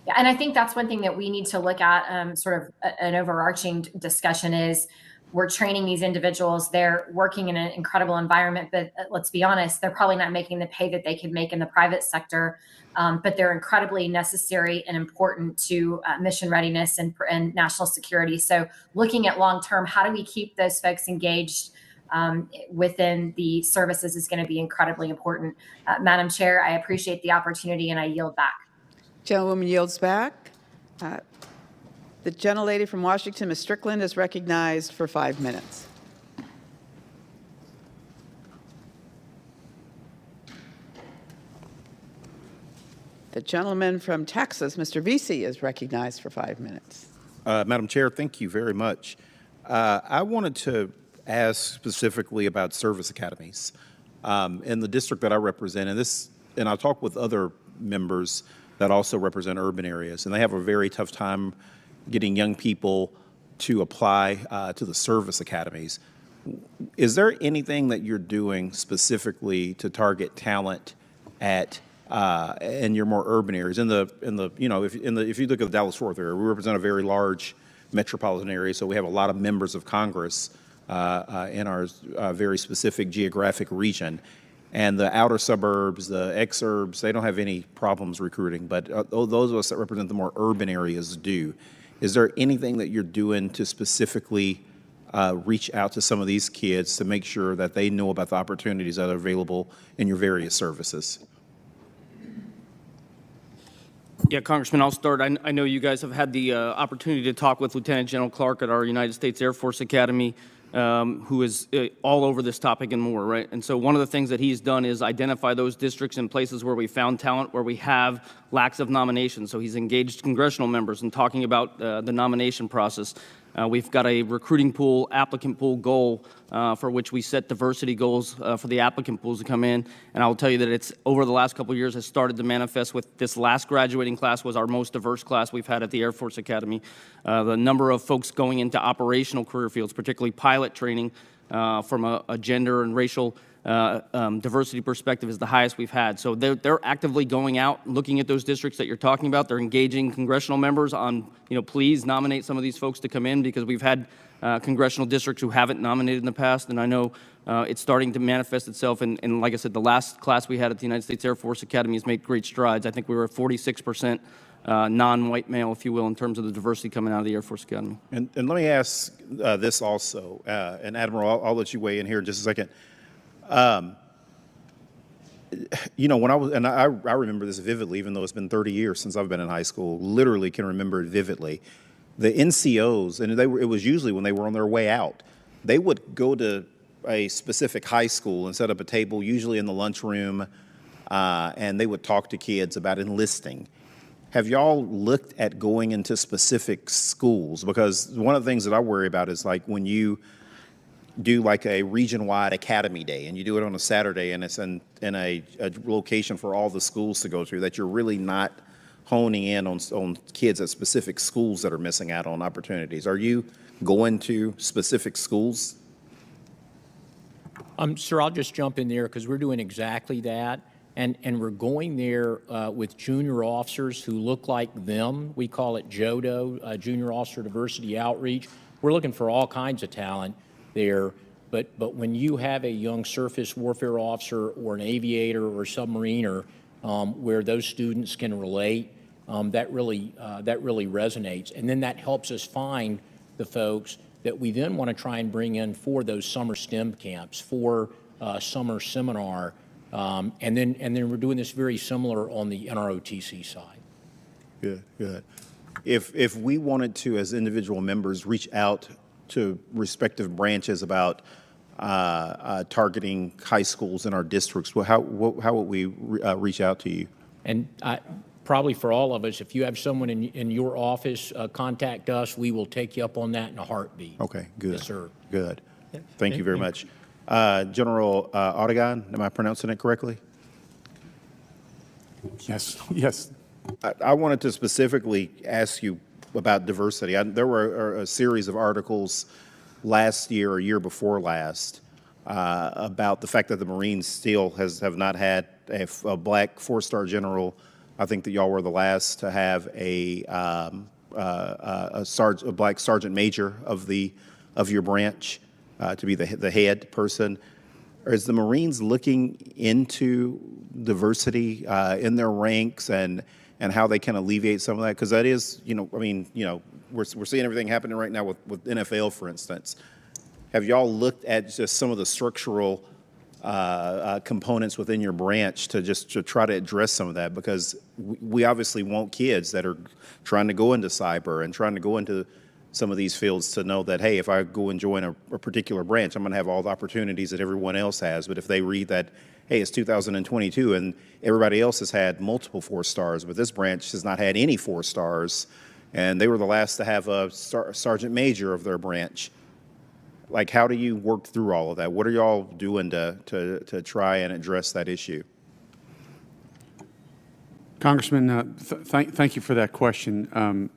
Yeah, and I think that's one thing that we need to look at, sort of an overarching discussion is, we're training these individuals, they're working in an incredible environment, but let's be honest, they're probably not making the pay that they could make in the private sector, but they're incredibly necessary and important to mission readiness and national security. So looking at long-term, how do we keep those folks engaged within the services is going to be incredibly important. Madam Chair, I appreciate the opportunity and I yield back. Gentlewoman yields back. The gentlelady from Washington, Ms. Strickland, is recognized for 5 minutes. The gentleman from Texas, Mr. Vesey, is recognized for 5 minutes. Madam Chair, thank you very much. I wanted to ask specifically about service academies. In the district that I represent, and I talk with other members that also represent urban areas, and they have a very tough time getting young people to apply to the service academies. Is there anything that you're doing specifically to target talent at in your more urban areas? If you look at the Dallas-Fort Worth area, we represent a very large metropolitan area, so we have a lot of members of Congress in our very specific geographic region. And the outer suburbs, the exurbs, they don't have any problems recruiting, but those of us that represent the more urban areas do. Is there anything that you're doing to specifically reach out to some of these kids to make sure that they know about the opportunities that are available in your various services? Yeah, Congressman, I'll start. I know you guys have had the opportunity to talk with Lieutenant General Clark at our United States Air Force Academy, who is all over this topic and more, right? And so one of the things that he's done is identify those districts and places where we found talent, where we have lacks of nominations. So he's engaged congressional members in talking about the nomination process. We've got a recruiting pool, applicant pool goal for which we set diversity goals for the applicant pools to come in. And I'll tell you that it's over the last couple of years has started to manifest with this last graduating class was our most diverse class we've had at the Air Force Academy. The number of folks going into operational career fields, particularly pilot training from a gender and racial diversity perspective is the highest we've had. So they're actively going out, looking at those districts that you're talking about. They're engaging congressional members on, please nominate some of these folks to come in, because we've had congressional districts who haven't nominated in the past, and I know it's starting to manifest itself. And like I said, the last class we had at the United States Air Force Academy has made great strides. I think we were at 46% non-white male, if you will, in terms of the diversity coming out of the Air Force Academy. And let me ask this also, and Admiral, I'll let you weigh in here in just a second. When I was, and I remember this vividly, even though it's been 30 years since I've been in high school, literally can remember it vividly. The NCOs, and it was usually when they were on their way out, they would go to a specific high school and set up a table, usually in the lunchroom, and they would talk to kids about enlisting. Have y'all looked at going into specific schools? Because one of the things that I worry about is like when you do like a region-wide academy day and you do it on a Saturday and it's in a location for all the schools to go to, that you're really not honing in on kids at specific schools that are missing out on opportunities. Are you going to specific schools? Sir, I'll just jump in there because we're doing exactly that. And we're going there with junior officers who look like them. We call it JODO, Junior Officer Diversity Outreach. We're looking for all kinds of talent there. But when you have a young surface warfare officer or an aviator or submariner where those students can relate, that really resonates. And then that helps us find the folks that we then want to try and bring in for those summer STEM camps, for summer seminar. And then we're doing this very similar on the NROTC side. Good. If we wanted to, as individual members, reach out to respective branches about targeting high schools in our districts, how would we reach out to you? And probably for all of us, if you have someone in your office, contact us. We will take you up on that in a heartbeat. Okay, good. Yes, sir. Good. Thank you very much. General Odegon, am I pronouncing it correctly? Yes. I wanted to specifically ask you about diversity. There were a series of articles last year or year before last about the fact that the Marines still have not had a black four-star general. I think that y'all were the last to have a black sergeant major of your branch to be the head person. Is the Marines looking into diversity in their ranks and how they can alleviate some of that? Because that is, we're seeing everything happening right now with NFL, for instance. Have y'all looked at just some of the structural components within your branch to try to address some of that? Because we obviously want kids that are trying to go into cyber and trying to go into some of these fields to know that, hey, if I go and join a particular branch, I'm going to have all the opportunities that everyone else has. But if they read that, hey, it's 2022 and everybody else has had multiple 4 stars, but this branch has not had any 4 stars, and they were the last to have a sergeant major of their branch. Like, how do you work through all of that? What are y'all doing to try and address that issue? Congressman, thank you for that question.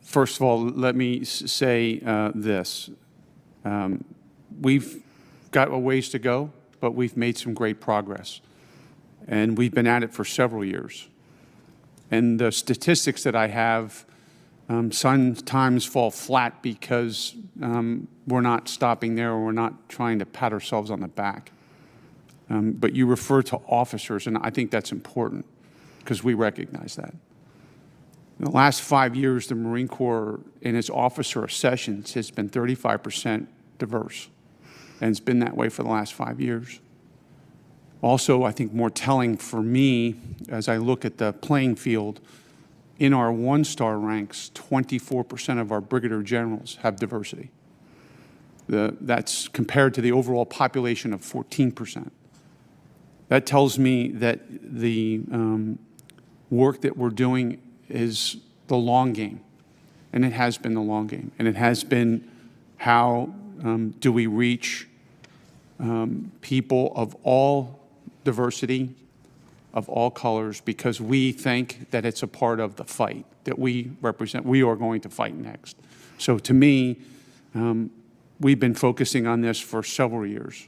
First of all, let me say this. We've got a ways to go, but we've made some great progress. And we've been at it for several years. And the statistics that I have sometimes fall flat because we're not stopping there or we're not trying to pat ourselves on the back. But you refer to officers, and I think that's important because we recognize that. In the last 5 years, the Marine Corps in its officer sessions has been 35% diverse, and it's been that way for the last 5 years. Also, I think more telling for me, as I look at the playing field, in our 1-star ranks, 24% of our brigadier generals have diversity. That's compared to the overall population of 14%. That tells me that the work that we're doing is the long game, and it has been the long game, and it has been how do we reach people of all diversity, of all colors, because we think that it's a part of the fight that we represent. We are going to fight next. So to me, we've been focusing on this for several years.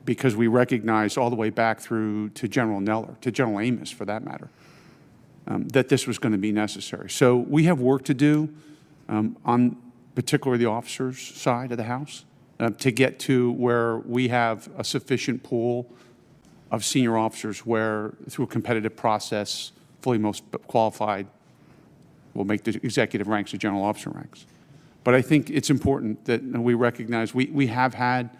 because we recognized all the way back through to General Neller, to General Amos for that matter, that this was going to be necessary. So we have work to do on particularly the officers' side of the House to get to where we have a sufficient pool of senior officers where, through a competitive process, fully most qualified will make the executive ranks the general officer ranks. But I think it's important that we recognize we have had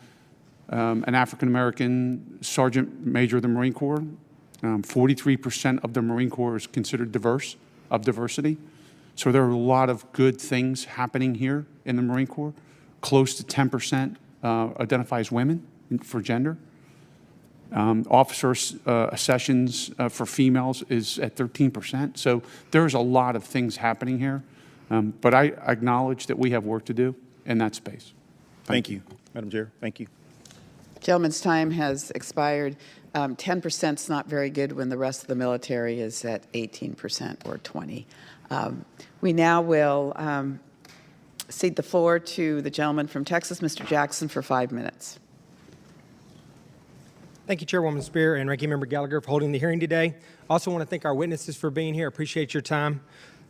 an African-American sergeant major of the Marine Corps. 43% of the Marine Corps is considered diverse, of diversity. So there are a lot of good things happening here in the Marine Corps. Close to 10% identify as women for gender. Officer accessions for females is at 13%. So there's a lot of things happening here. But I acknowledge that we have work to do in that space. Thank you, Madam Chair. Thank you. Gentleman's time has expired. 10% is not very good when the rest of the military is at 18% or 20. We now will cede the floor to the gentleman from Texas, Mr. Jackson, for 5 minutes. Thank you, Chairwoman Spear and Ranking Member Gallagher, for holding the hearing today. I also want to thank our witnesses for being here. I appreciate your time.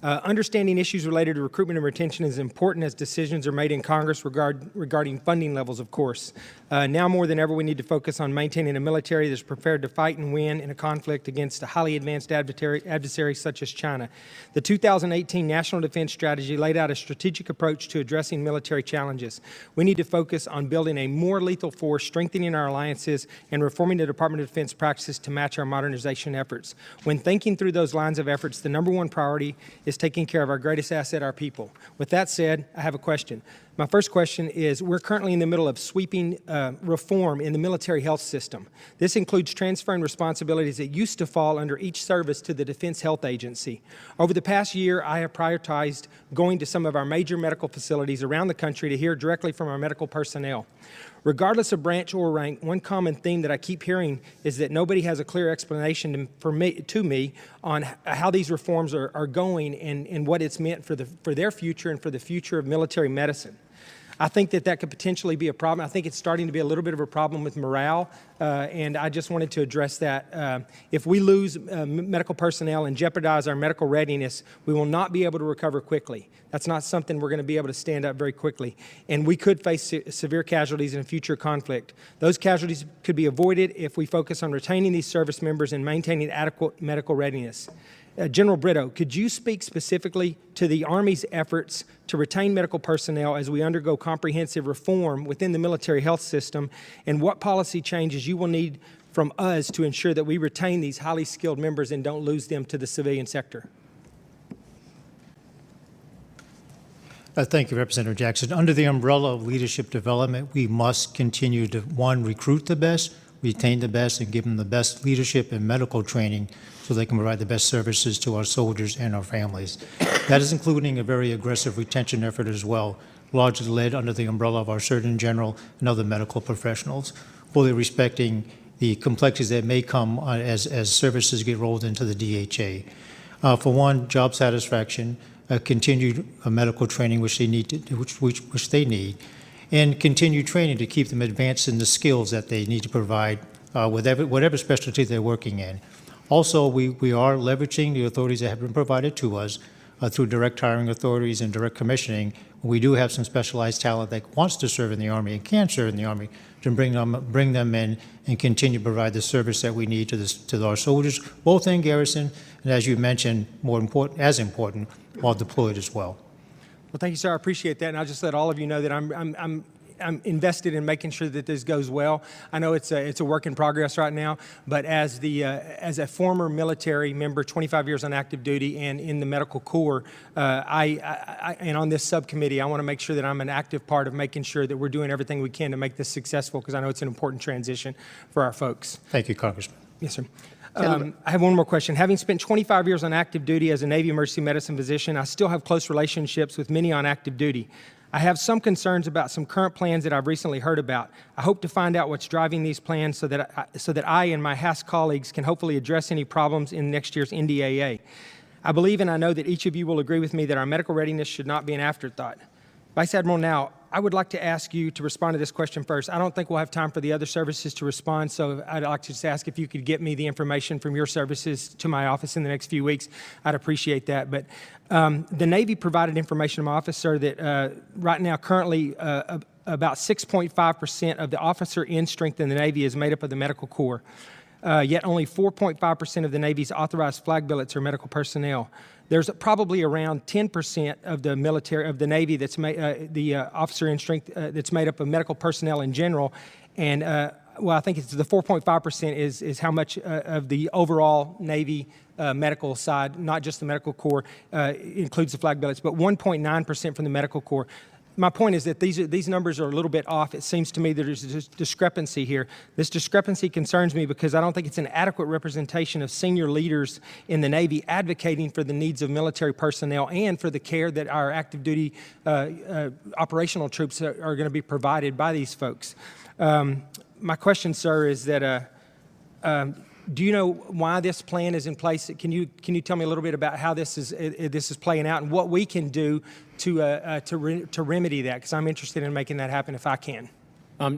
Understanding issues related to recruitment and retention is important as decisions are made in Congress regarding funding levels, of course. Now more than ever, we need to focus on maintaining a military that's prepared to fight and win in a conflict against a highly advanced adversary such as China. The 2018 National Defense Strategy laid out a strategic approach to addressing military challenges. We need to focus on building a more lethal force, strengthening our alliances, and reforming the Department of Defense practices to match our modernization efforts. When thinking through those lines of efforts, the number one priority is taking care of our greatest asset, our people. With that said, I have a question. My first question is, we're currently in the middle of sweeping reform in the military health system. This includes transferring responsibilities that used to fall under each service to the Defense Health Agency. Over the past year, I have prioritized going to some of our major medical facilities around the country to hear directly from our medical personnel. Regardless of branch or rank, one common theme that I keep hearing is that nobody has a clear explanation to me on how these reforms are going and what it's meant for their future and for the future of military medicine. I think that could potentially be a problem. I think it's starting to be a little bit of a problem with morale, and I just wanted to address that. If we lose medical personnel and jeopardize our medical readiness, we will not be able to recover quickly. That's not something we're going to be able to stand up very quickly, and we could face severe casualties in a future conflict. Those casualties could be avoided if we focus on retaining these service members and maintaining adequate medical readiness. General Brito, could you speak specifically to the Army's efforts to retain medical personnel as we undergo comprehensive reform within the military health system, and what policy changes you will need from us to ensure that we retain these highly skilled members and don't lose them to the civilian sector? Thank you, Representative Jackson. Under the umbrella of leadership development, we must continue to, one, recruit the best, retain the best, and give them the best leadership and medical training so they can provide the best services to our soldiers and our families. That is including a very aggressive retention effort as well, largely led under the umbrella of our Surgeon General and other medical professionals, fully respecting the complexities that may come as services get rolled into the DHA. For one, job satisfaction, continued medical training which they need, which they need, and continued training to keep them advanced in the skills that they need to provide with whatever specialty they're working in. Also, we are leveraging the authorities that have been provided to us through direct hiring authorities and direct commissioning. We do have some specialized talent that wants to serve in the Army and can serve in the Army to bring them in and continue to provide the service that we need to our soldiers, both in garrison and, as you mentioned, as important, while deployed as well. Well, thank you, sir. I appreciate that, and I'll just let all of you know that I'm invested in making sure that this goes well. I know it's a work in progress right now, but as a former military member, 25 years on active duty and in the medical corps, and on this subcommittee, I want to make sure that I'm an active part of making sure that we're doing everything we can to make this successful, because I know it's an important transition for our folks. Thank you, Congressman. Yes, sir. I have one more question. Having spent 25 years on active duty as a Navy emergency medicine physician, I still have close relationships with many on active duty. I have some concerns about some current plans that I've recently heard about. I hope to find out what's driving these plans so that I and my HASC colleagues can hopefully address any problems in next year's NDAA. I believe and I know that each of you will agree with me that our medical readiness should not be an afterthought. Vice Admiral Now, I would like to ask you to respond to this question first. I don't think we'll have time for the other services to respond, so I'd like to just ask if you could get me the information from your services to my office in the next few weeks. I'd appreciate that. But the Navy provided information to my office, sir, that right now currently about 6.5% of the officer in strength in the Navy is made up of the medical corps. Yet only 4.5% of the Navy's authorized flag billets are medical personnel. There's probably around 10% of the military, of the Navy, that's the officer in strength that's made up of medical personnel in general. And well, I think it's the 4.5% is how much of the overall Navy medical side, not just the medical corps, includes the flag billets, but 1.9% from the medical corps. My point is that these numbers are a little bit off. It seems to me that there's a discrepancy here. This discrepancy concerns me because I don't think it's an adequate representation of senior leaders in the Navy advocating for the needs of military personnel and for the care that our active duty operational troops are going to be provided by these folks. My question, sir, is that do you know why this plan is in place? Can you tell me a little bit about how this is playing out and what we can do to remedy that? Because I'm interested in making that happen if I can.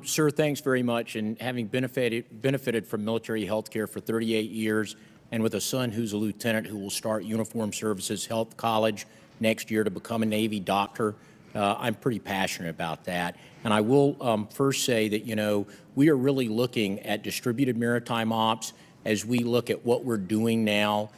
Sir, thanks very much. And having benefited from military health care for 38 years and with a son who's a lieutenant who will start Uniformed Services Health College next year to become a Navy doctor, I'm pretty passionate about that. And I will first say that, you know, we are really looking at distributed maritime ops as we look at what we're doing now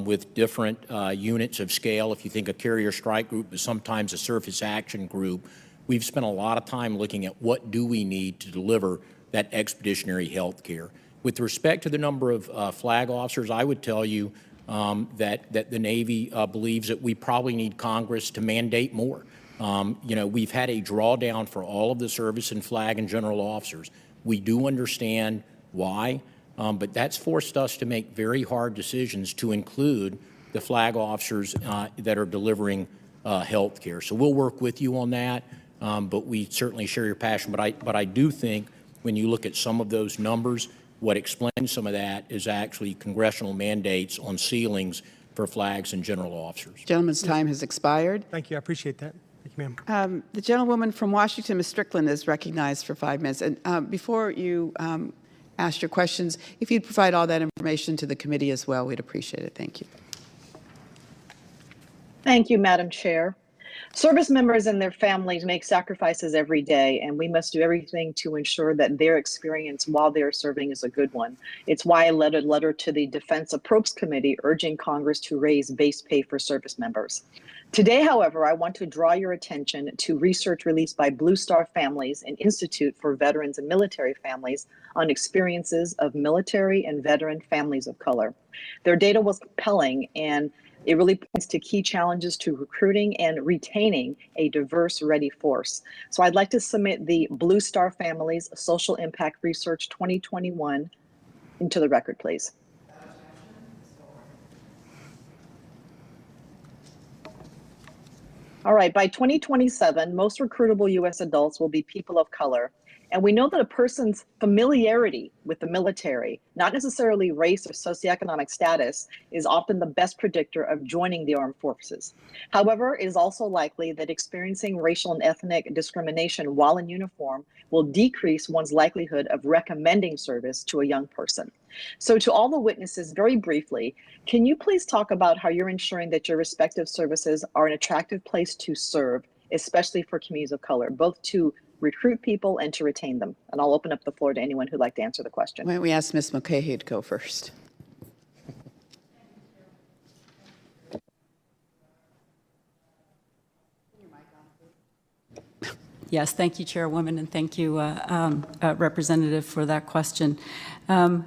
with different units of scale. If you think a carrier strike group is sometimes a surface action group, we've spent a lot of time looking at what do we need to deliver that expeditionary health care. With respect to the number of flag officers, I would tell you that the Navy believes that we probably need Congress to mandate more. You know, we've had a drawdown for all of the service and flag and general officers. We do understand why. But that's forced us to make very hard decisions to include the flag officers that are delivering health care. So we'll work with you on that, but we certainly share your passion. But I do think when you look at some of those numbers, what explains some of that is actually congressional mandates on ceilings for flags and general officers. Gentleman's time has expired. Thank you. I appreciate that. Thank you, ma'am. The gentlewoman from Washington, Ms. Strickland, is recognized for 5 minutes. And before you ask your questions, if you'd provide all that information to the committee as well, we'd appreciate it. Thank you. Thank you, Madam Chair. Service members and their families make sacrifices every day, and we must do everything to ensure that their experience while they're serving is a good one. It's why I led a letter to the Defense Appropriations Committee urging Congress to raise base pay for service members. Today, however, I want to draw your attention to research released by Blue Star Families, an institute for veterans and military families, on experiences of military and veteran families of color. Their data was compelling, and it really points to key challenges to recruiting and retaining a diverse, ready force. So I'd like to submit the Blue Star Families Social Impact Research 2021 into the record, please. All right, by 2027, most recruitable U.S. adults will be people of color. And we know that a person's familiarity with the military, not necessarily race or socioeconomic status, is often the best predictor of joining the armed forces. However, it is also likely that experiencing racial and ethnic discrimination while in uniform will decrease one's likelihood of recommending service to a young person. So to all the witnesses, very briefly, can you please talk about how you're ensuring that your respective services are an attractive place to serve, especially for communities of color, both to recruit people and to retain them? And I'll open up the floor to anyone who'd like to answer the question. Why don't we ask Ms. Mulcahy to go first? Yes, thank you, Chairwoman, and thank you, Representative, for that question. I'd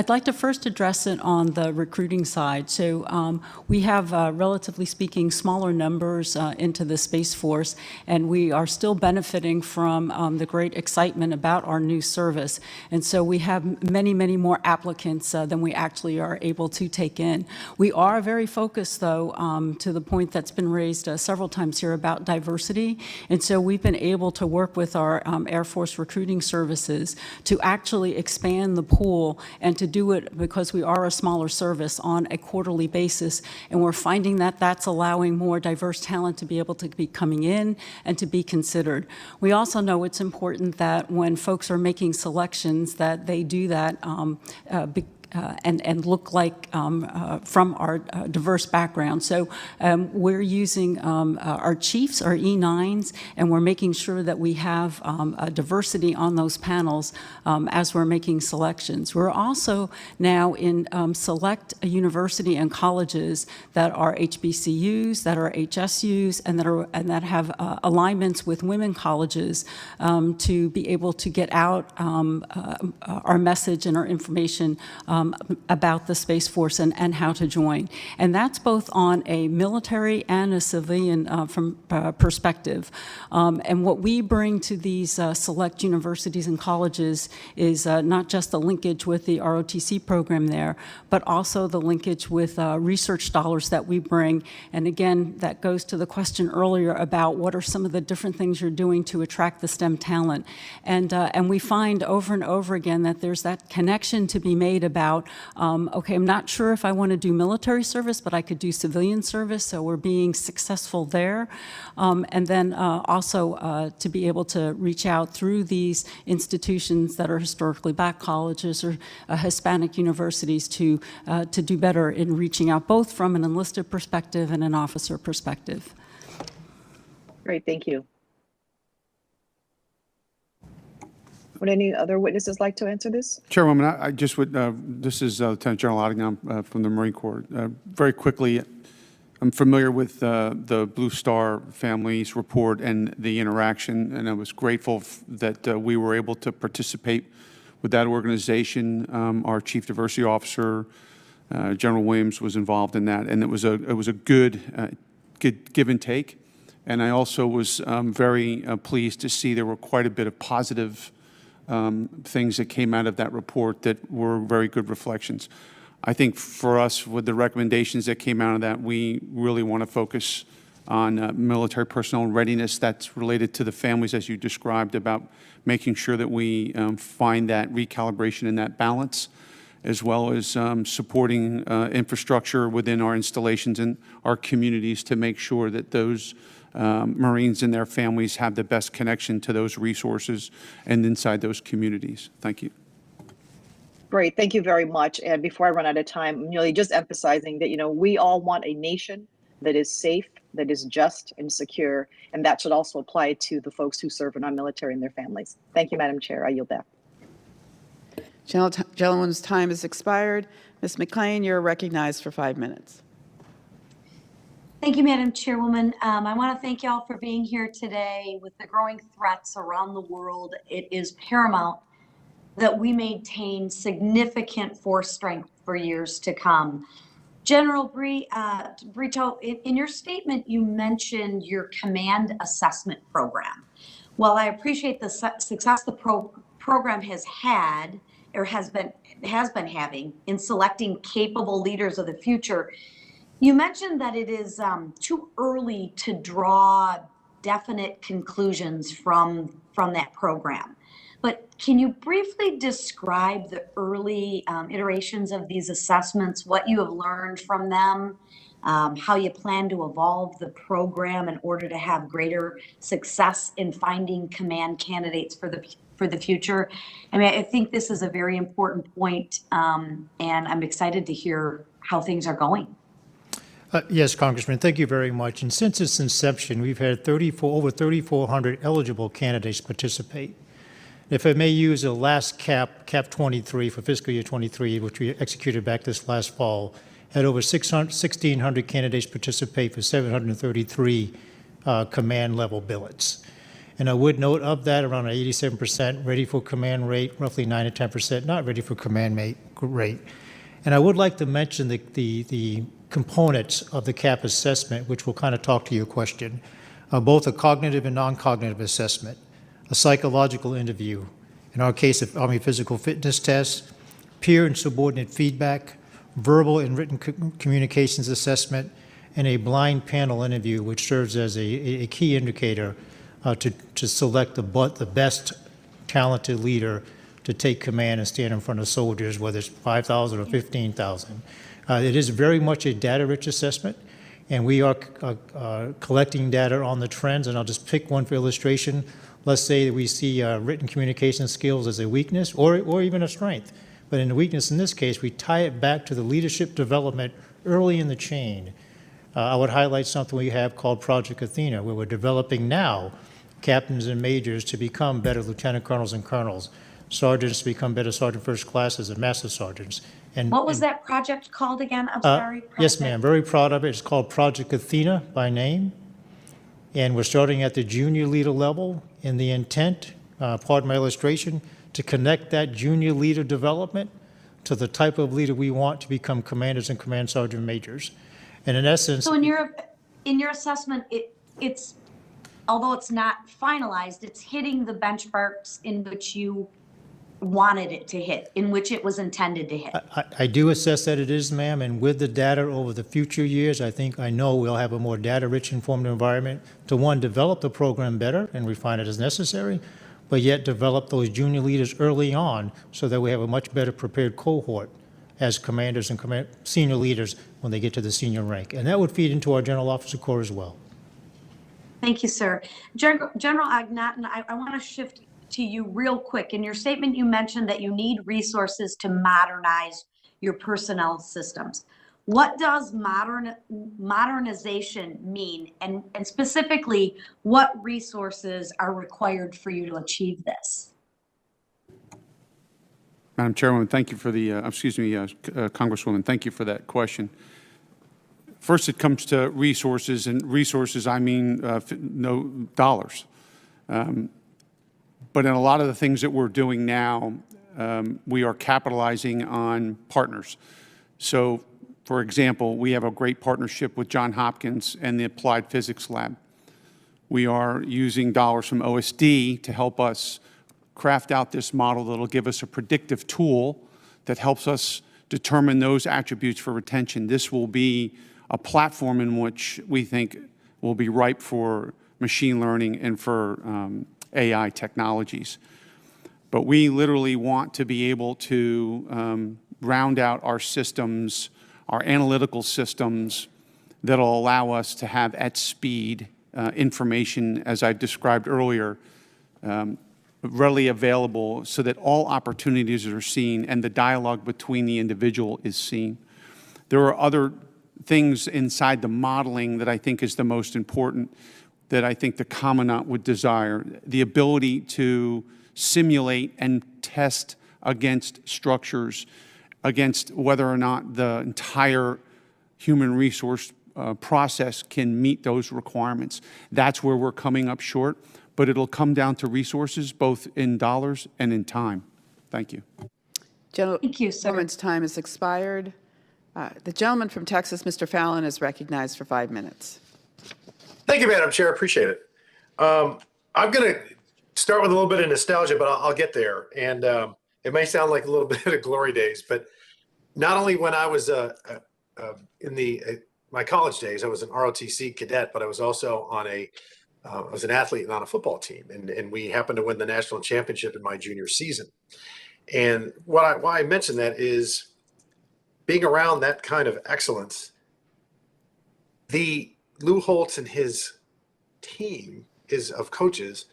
like to first address it on the recruiting side. So we have, relatively speaking, smaller numbers into the Space Force, and we are still benefiting from the great excitement about our new service. And so we have many, many more applicants than we actually are able to take in. We are very focused, though, to the point that's been raised several times here about diversity. diversity. And so we've been able to work with our Air Force recruiting services to actually expand the pool and to do it because we are a smaller service on a quarterly basis. And we're finding that that's allowing more diverse talent to be able to be coming in and to be considered. We also know it's important that when folks are making selections that they do that and look like from our diverse background. So we're using our chiefs, our E9s, and we're making sure that we have a diversity on those panels as we're making selections. We're also now in select university and colleges that are HBCUs, that are HSUs, and that have alignments with women colleges to be able to get out our message and our information about the Space Force and how to join. And that's both on a military and a civilian perspective. And what we bring to these select universities and colleges is not just the linkage with the ROTC program there, but also the linkage with research dollars that we bring. And again, that goes to the question earlier about what are some of the different things you're doing to attract the STEM talent. And we find over and over again that there's that connection to be made about okay, I'm not sure if I want to do military service, but I could do civilian service, so we're being successful there. And then also to be able to reach out through these institutions that are historically black colleges or Hispanic universities to do better in reaching out both from an enlisted perspective and an officer perspective. Great, thank you. Would any other witnesses like to answer this? Chairwoman, I just would, this is Lieutenant General Ottingham from the Marine Corps. Very quickly, I'm familiar with the Blue Star Families report and the interaction, and I was grateful that we were able to participate with that organization. Our Chief Diversity Officer, General Williams, was involved in that, and it was a good give and take. And I also was very pleased to see there were quite a bit of positive things that came out of that report that were very good reflections. I think for us, with the recommendations that came out of that, we really want to focus on military personnel readiness that's related to the families, as you described, about making sure that we find that recalibration and that balance, as well as supporting infrastructure within our installations and our communities to make sure that those Marines and their families have the best connection to those resources and inside those communities. Thank you. Great, thank you very much. And before I run out of time, I'm really just emphasizing that, you know, we all want a nation that is safe, that is just and secure, and that should also apply to the folks who serve in our military and their families. Thank you, Madam Chair. I yield back. Gentleman's time has expired. Ms. McClain, you're recognized for 5 minutes. Thank you, Madam Chairwoman. I want to thank you all for being here today. With the growing threats around the world, it is paramount that we maintain significant force strength for years to come. General Brito, in your statement, you mentioned your command assessment program. While I appreciate the success the program has had or has been having in selecting capable leaders of the future, you mentioned that it is too early to draw definite conclusions from that program. But can you briefly describe the early iterations of these assessments, what you have learned from them, how you plan to evolve the program in order to have greater success in finding command candidates for the future? I mean, I think this is a very important point, and I'm excited to hear how things are going. Yes, Congressman, thank you very much. And since its inception, we've had over 3,400 eligible candidates participate. If I may use the last cap 23 for fiscal year 23, which we executed back this last fall, had over 1,600 candidates participate for 733 command level billets. And I would note of that, around an 87% ready for command rate, roughly 9 to 10% not ready for command rate. And I would like to mention the components of the CAP assessment, which will kind of talk to your question, both a cognitive and non-cognitive assessment, a psychological interview, in our case, of Army physical fitness test, peer and subordinate feedback, verbal and written communications assessment, and a blind panel interview, which serves as a key indicator to select the best talented leader to take command and stand in front of soldiers, whether it's 5,000 or 15,000. It is very much a data-rich assessment, and we are collecting data on the trends, and I'll just pick one for illustration. Let's say that we see written communication skills as a weakness or even a strength. But in the weakness in this case, we tie it back to the leadership development early in the chain. I would highlight something we have called Project Athena, where we're developing now captains and majors to become better lieutenant colonels and colonels, sergeants to become better sergeant first classes and master sergeants. And what was that project called again? I'm sorry. Yes, ma'am. Very proud of it. It's called Project Athena by name. And we're starting at the junior leader level in the intent, part of my illustration, to connect that junior leader development to the type of leader we want to become commanders and command sergeant majors. And in essence— So in your assessment, it's although it's not finalized, it's hitting the benchmarks in which you wanted it to hit, in which it was intended to hit. I do assess that it is, ma'am, and with the data over the future years, I know we'll have a more data-rich, informed environment to, one, develop the program better and refine it as necessary, but yet develop those junior leaders early on so that we have a much better prepared cohort as commanders and senior leaders when they get to the senior rank. And that would feed into our General Officer Corps as well. Thank you, sir. General Agnatin, I want to shift to you real quick. In your statement, you mentioned that you need resources to modernize your personnel systems. What does modernization mean? And specifically, what resources are required for you to achieve this? Madam Chairwoman, thank you for the, Congresswoman, thank you for that question. First, it comes to resources, and resources, I mean no dollars. But in a lot of the things that we're doing now, we are capitalizing on partners. So, for example, we have a great partnership with Johns Hopkins and the Applied Physics Lab. We are using dollars from OSD to help us craft out this model that will give us a predictive tool that helps us determine those attributes for retention. This will be a platform in which we think will be ripe for machine learning and for AI technologies. But we literally want to be able to round out our systems, our analytical systems, that will allow us to have at speed information, as I described earlier, readily available so that all opportunities are seen and the dialogue between the individual is seen. There are other things inside the modeling that I think is the most important, that I think the Commandant would desire. The ability to simulate and test against structures, against whether or not the entire human resource process can meet those requirements. That's where we're coming up short, but it'll come down to resources, both in dollars and in time. Thank you. Thank you, sir. Gentleman's time has expired. The gentleman from Texas, Mr. Fallon, is recognized for 5 minutes. Thank you, Madam Chair. I appreciate it. I'm going to start with a little bit of nostalgia, but I'll get there. And it may sound like a little bit of glory days, but not only when I was in my college days, I was an ROTC cadet, but I was also on I was an athlete and on a football team, and we happened to win the national championship in my junior season. And why I mention that is being around that kind of excellence. Lou Holtz and his team of coaches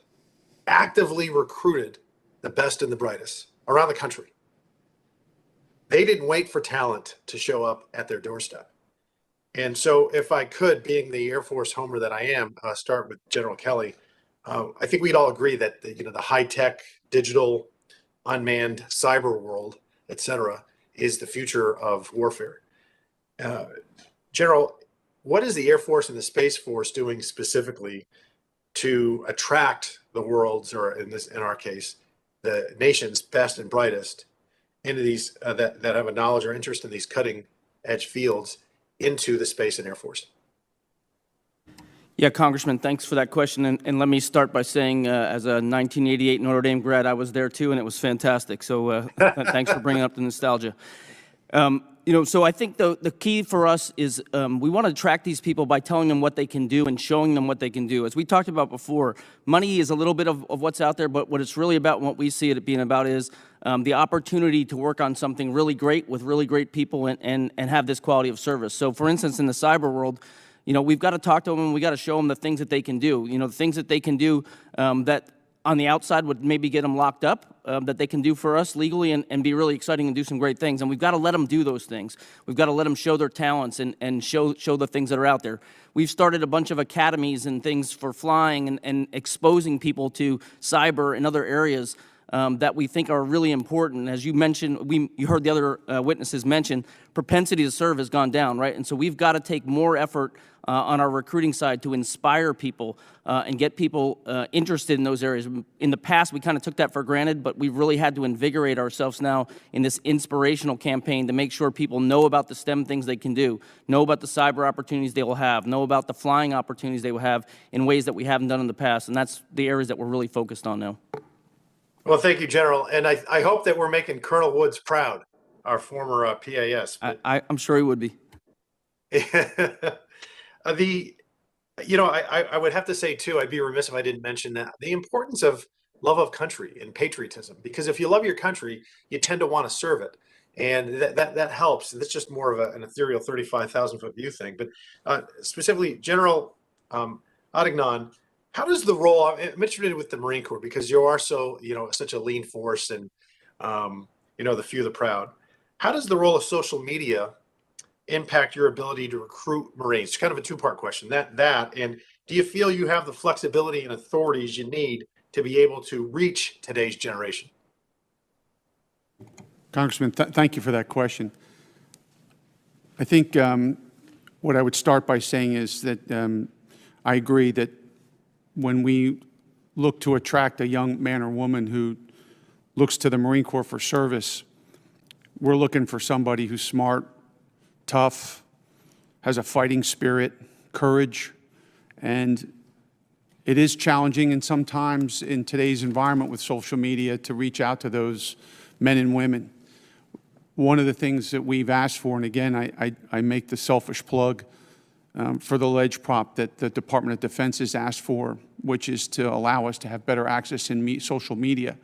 actively recruited the best and the brightest around the country. They didn't wait for talent to show up at their doorstep. And so if I could, being the Air Force homer that I am, start with General Kelly, I think we'd all agree that the high-tech, digital, unmanned cyber world, et cetera, is the future of warfare. General, what is the Air Force and the Space Force doing specifically to attract the world's, or in our case, the nation's best and brightest into these that have a knowledge or interest in these cutting edge fields into the Space and Air Force? Yeah, Congressman, thanks for that question. And let me start by saying, as a 1988 Notre Dame grad, I was there too, and it was fantastic. So thanks for bringing up the nostalgia. So I think the key for us is we want to attract these people by telling them what they can do and showing them what they can do. As we talked about before, money is a little bit of what's out there, but what it's really about, and what we see it being about, is the opportunity to work on something really great with really great people and have this quality of service. So, for instance, in the cyber world, we've got to talk to them and we got to show them the things that they can do. The things that they can do that on the outside would maybe get them locked up, that they can do for us legally and be really exciting and do some great things. And we've got to let them do those things. We've got to let them show their talents and show the things that are out there. We've started a bunch of academies and things for flying and exposing people to cyber and other areas that we think are really important. As you mentioned, you heard the other witnesses mention, propensity to serve has gone down, right? And so we've got to take more effort on our recruiting side to inspire people and get people interested in those areas. In the past, we kind of took that for granted, but we've really had to invigorate ourselves now in this inspirational campaign to make sure people know about the STEM things they can do, know about the cyber opportunities they will have, know about the flying opportunities they will have in ways that we haven't done in the past. And that's the areas that we're really focused on now. Well, thank you, General. And I hope that we're making Colonel Woods proud, our former PAS. I'm sure he would be. I would have to say, too, I'd be remiss if I didn't mention that, the importance of love of country and patriotism. Because if you love your country, you tend to want to serve it. And that helps. That's just more of an ethereal 35,000-foot view thing. But specifically, General Adignan, how does the role, I'm interested with the Marine Corps because you are so, such a lean force and, the few, the proud. How does the role of social media impact your ability to recruit Marines? It's kind of a two-part question. And do you feel you have the flexibility and authorities you need to be able to reach today's generation? Congressman, thank you for that question. I think what I would start by saying is that I agree that when we look to attract a young man or woman who looks to the Marine Corps for service, we're looking for somebody who's smart, tough, has a fighting spirit, courage, and it is challenging and sometimes in today's environment with social media to reach out to those men and women. One of the things that we've asked for, and again, I make the selfish plug for the ledge prop that the Department of Defense has asked for, which is to allow us to have better access in social media,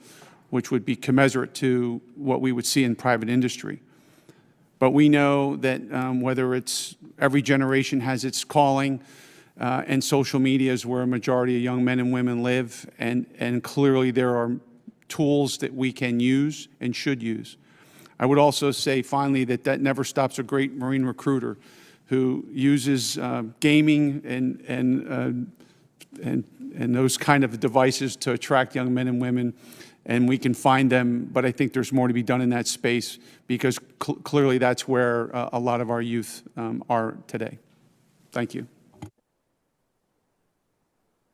which would be commensurate to what we would see in private industry. But we know that whether it's every generation has its calling, and social media is where a majority of young men and women live, and clearly there are tools that we can use and should use. I would also say, finally, that never stops a great Marine recruiter who uses gaming and those kind of devices to attract young men and women, and we can find them, but I think there's more to be done in that space because clearly that's where a lot of our youth are today. Thank you.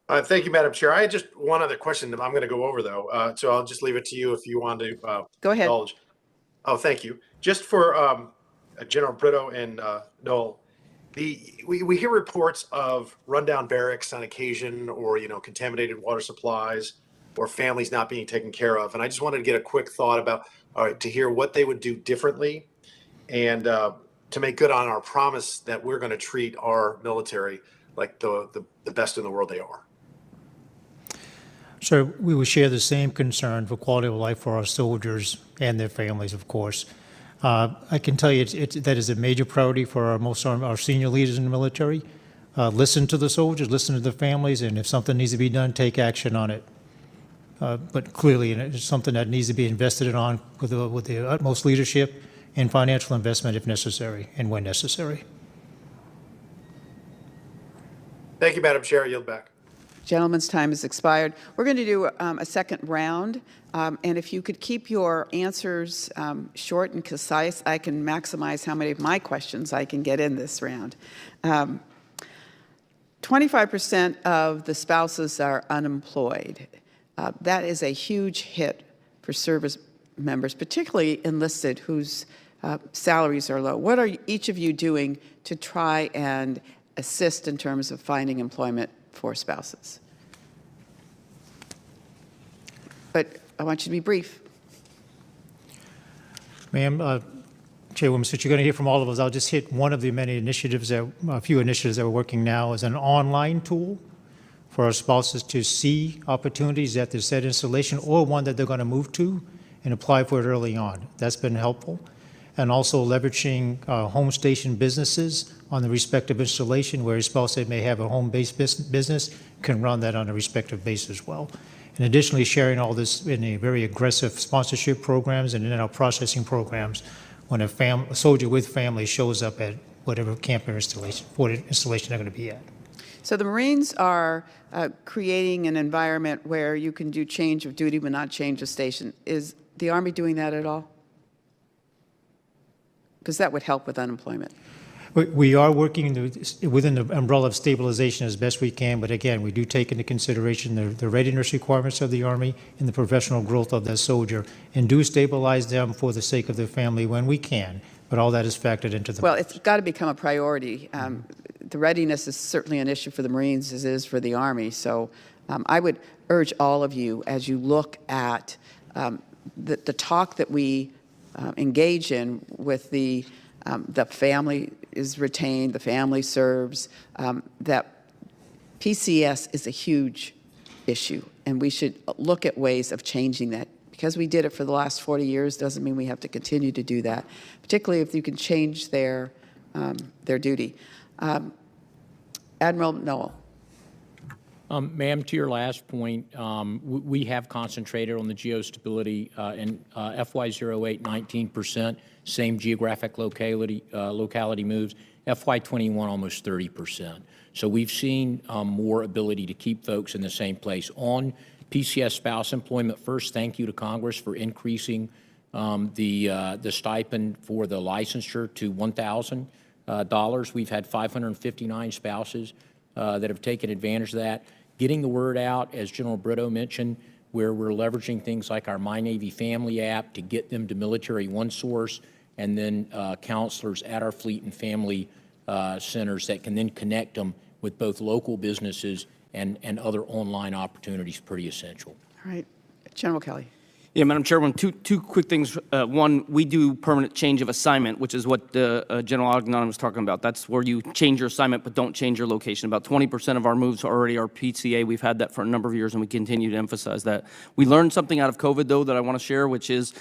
Thank you, Madam Chair. I had just one other question that I'm going to go over, though, so I'll just leave it to you if you want to go ahead. Indulge. Oh, thank you. Just for General Brito and Noel, we hear reports of rundown barracks on occasion, or contaminated water supplies, or families not being taken care of. And I just wanted to get a quick thought about to hear what they would do differently, and to make good on our promise that we're going to treat our military like the best in the world they are. So we will share the same concern for quality of life for our soldiers and their families, of course. I can tell you that is a major priority for our senior leaders in the military. Listen to the soldiers, listen to the families, and if something needs to be done, take action on it. But clearly, it's something that needs to be invested on with the utmost leadership and financial investment if necessary and when necessary. Thank you, Madam Chair. I yield back. Gentleman's time has expired. We're going to do a second round, and if you could keep your answers short and concise, I can maximize how many of my questions I can get in this round. 25% of the spouses are unemployed. That is a huge hit for service members, particularly enlisted, whose salaries are low. What are each of you doing to try and assist in terms of finding employment for spouses? But I want you to be brief. Ma'am, Chairwoman, since you're going to hear from all of us, I'll just hit one of the many initiatives, a few initiatives that we're working now is an online tool for our spouses to see opportunities at their said installation or one that they're going to move to and apply for it early on. That's been helpful. And also leveraging home station businesses on the respective installation where a spouse that may have a home-based business can run that on a respective base as well. And additionally, sharing all this in a very aggressive sponsorship programs and in our processing programs when a soldier with family shows up at whatever camp or installation, what installation they're going to be at. So the Marines are creating an environment where you can do change of duty but not change of station. Is the Army doing that at all? Because that would help with unemployment. We are working within the umbrella of stabilization as best we can, but again, we do take into consideration the readiness requirements of the Army and the professional growth of that soldier, and do stabilize them for the sake of their family when we can. But all that is factored into the. Well, it's got to become a priority. The readiness is certainly an issue for the Marines as it is for the Army. So I would urge all of you, as you look at the talk that we engage in with the family is retained, the family serves, that PCS is a huge issue, and we should look at ways of changing that. Because we did it for the last 40 years doesn't mean we have to continue to do that, particularly if you can change their duty. Admiral Noel. Ma'am, to your last point, we have concentrated on the geostability in FY08, 19%, same geographic locality moves, FY21, almost 30%. So we've seen more ability to keep folks in the same place. On PCS spouse employment, first, thank you to Congress for increasing the stipend for the licensure to $1,000. We've had 559 spouses that have taken advantage of that. Getting the word out, as General Brito mentioned, where we're leveraging things like our My Navy Family app to get them to Military One Source, and then counselors at our fleet and family centers that can then connect them with both local businesses and other online opportunities, pretty essential. All right. General Kelly. Yeah, Madam Chairwoman, two quick things. One, we do permanent change of assignment, which is what General Agnon was talking about. That's where you change your assignment but don't change your location. About 20% of our moves already are PCA. We've had that for a number of years, and we continue to emphasize that. We learned something out of COVID, though, that I want to share, which is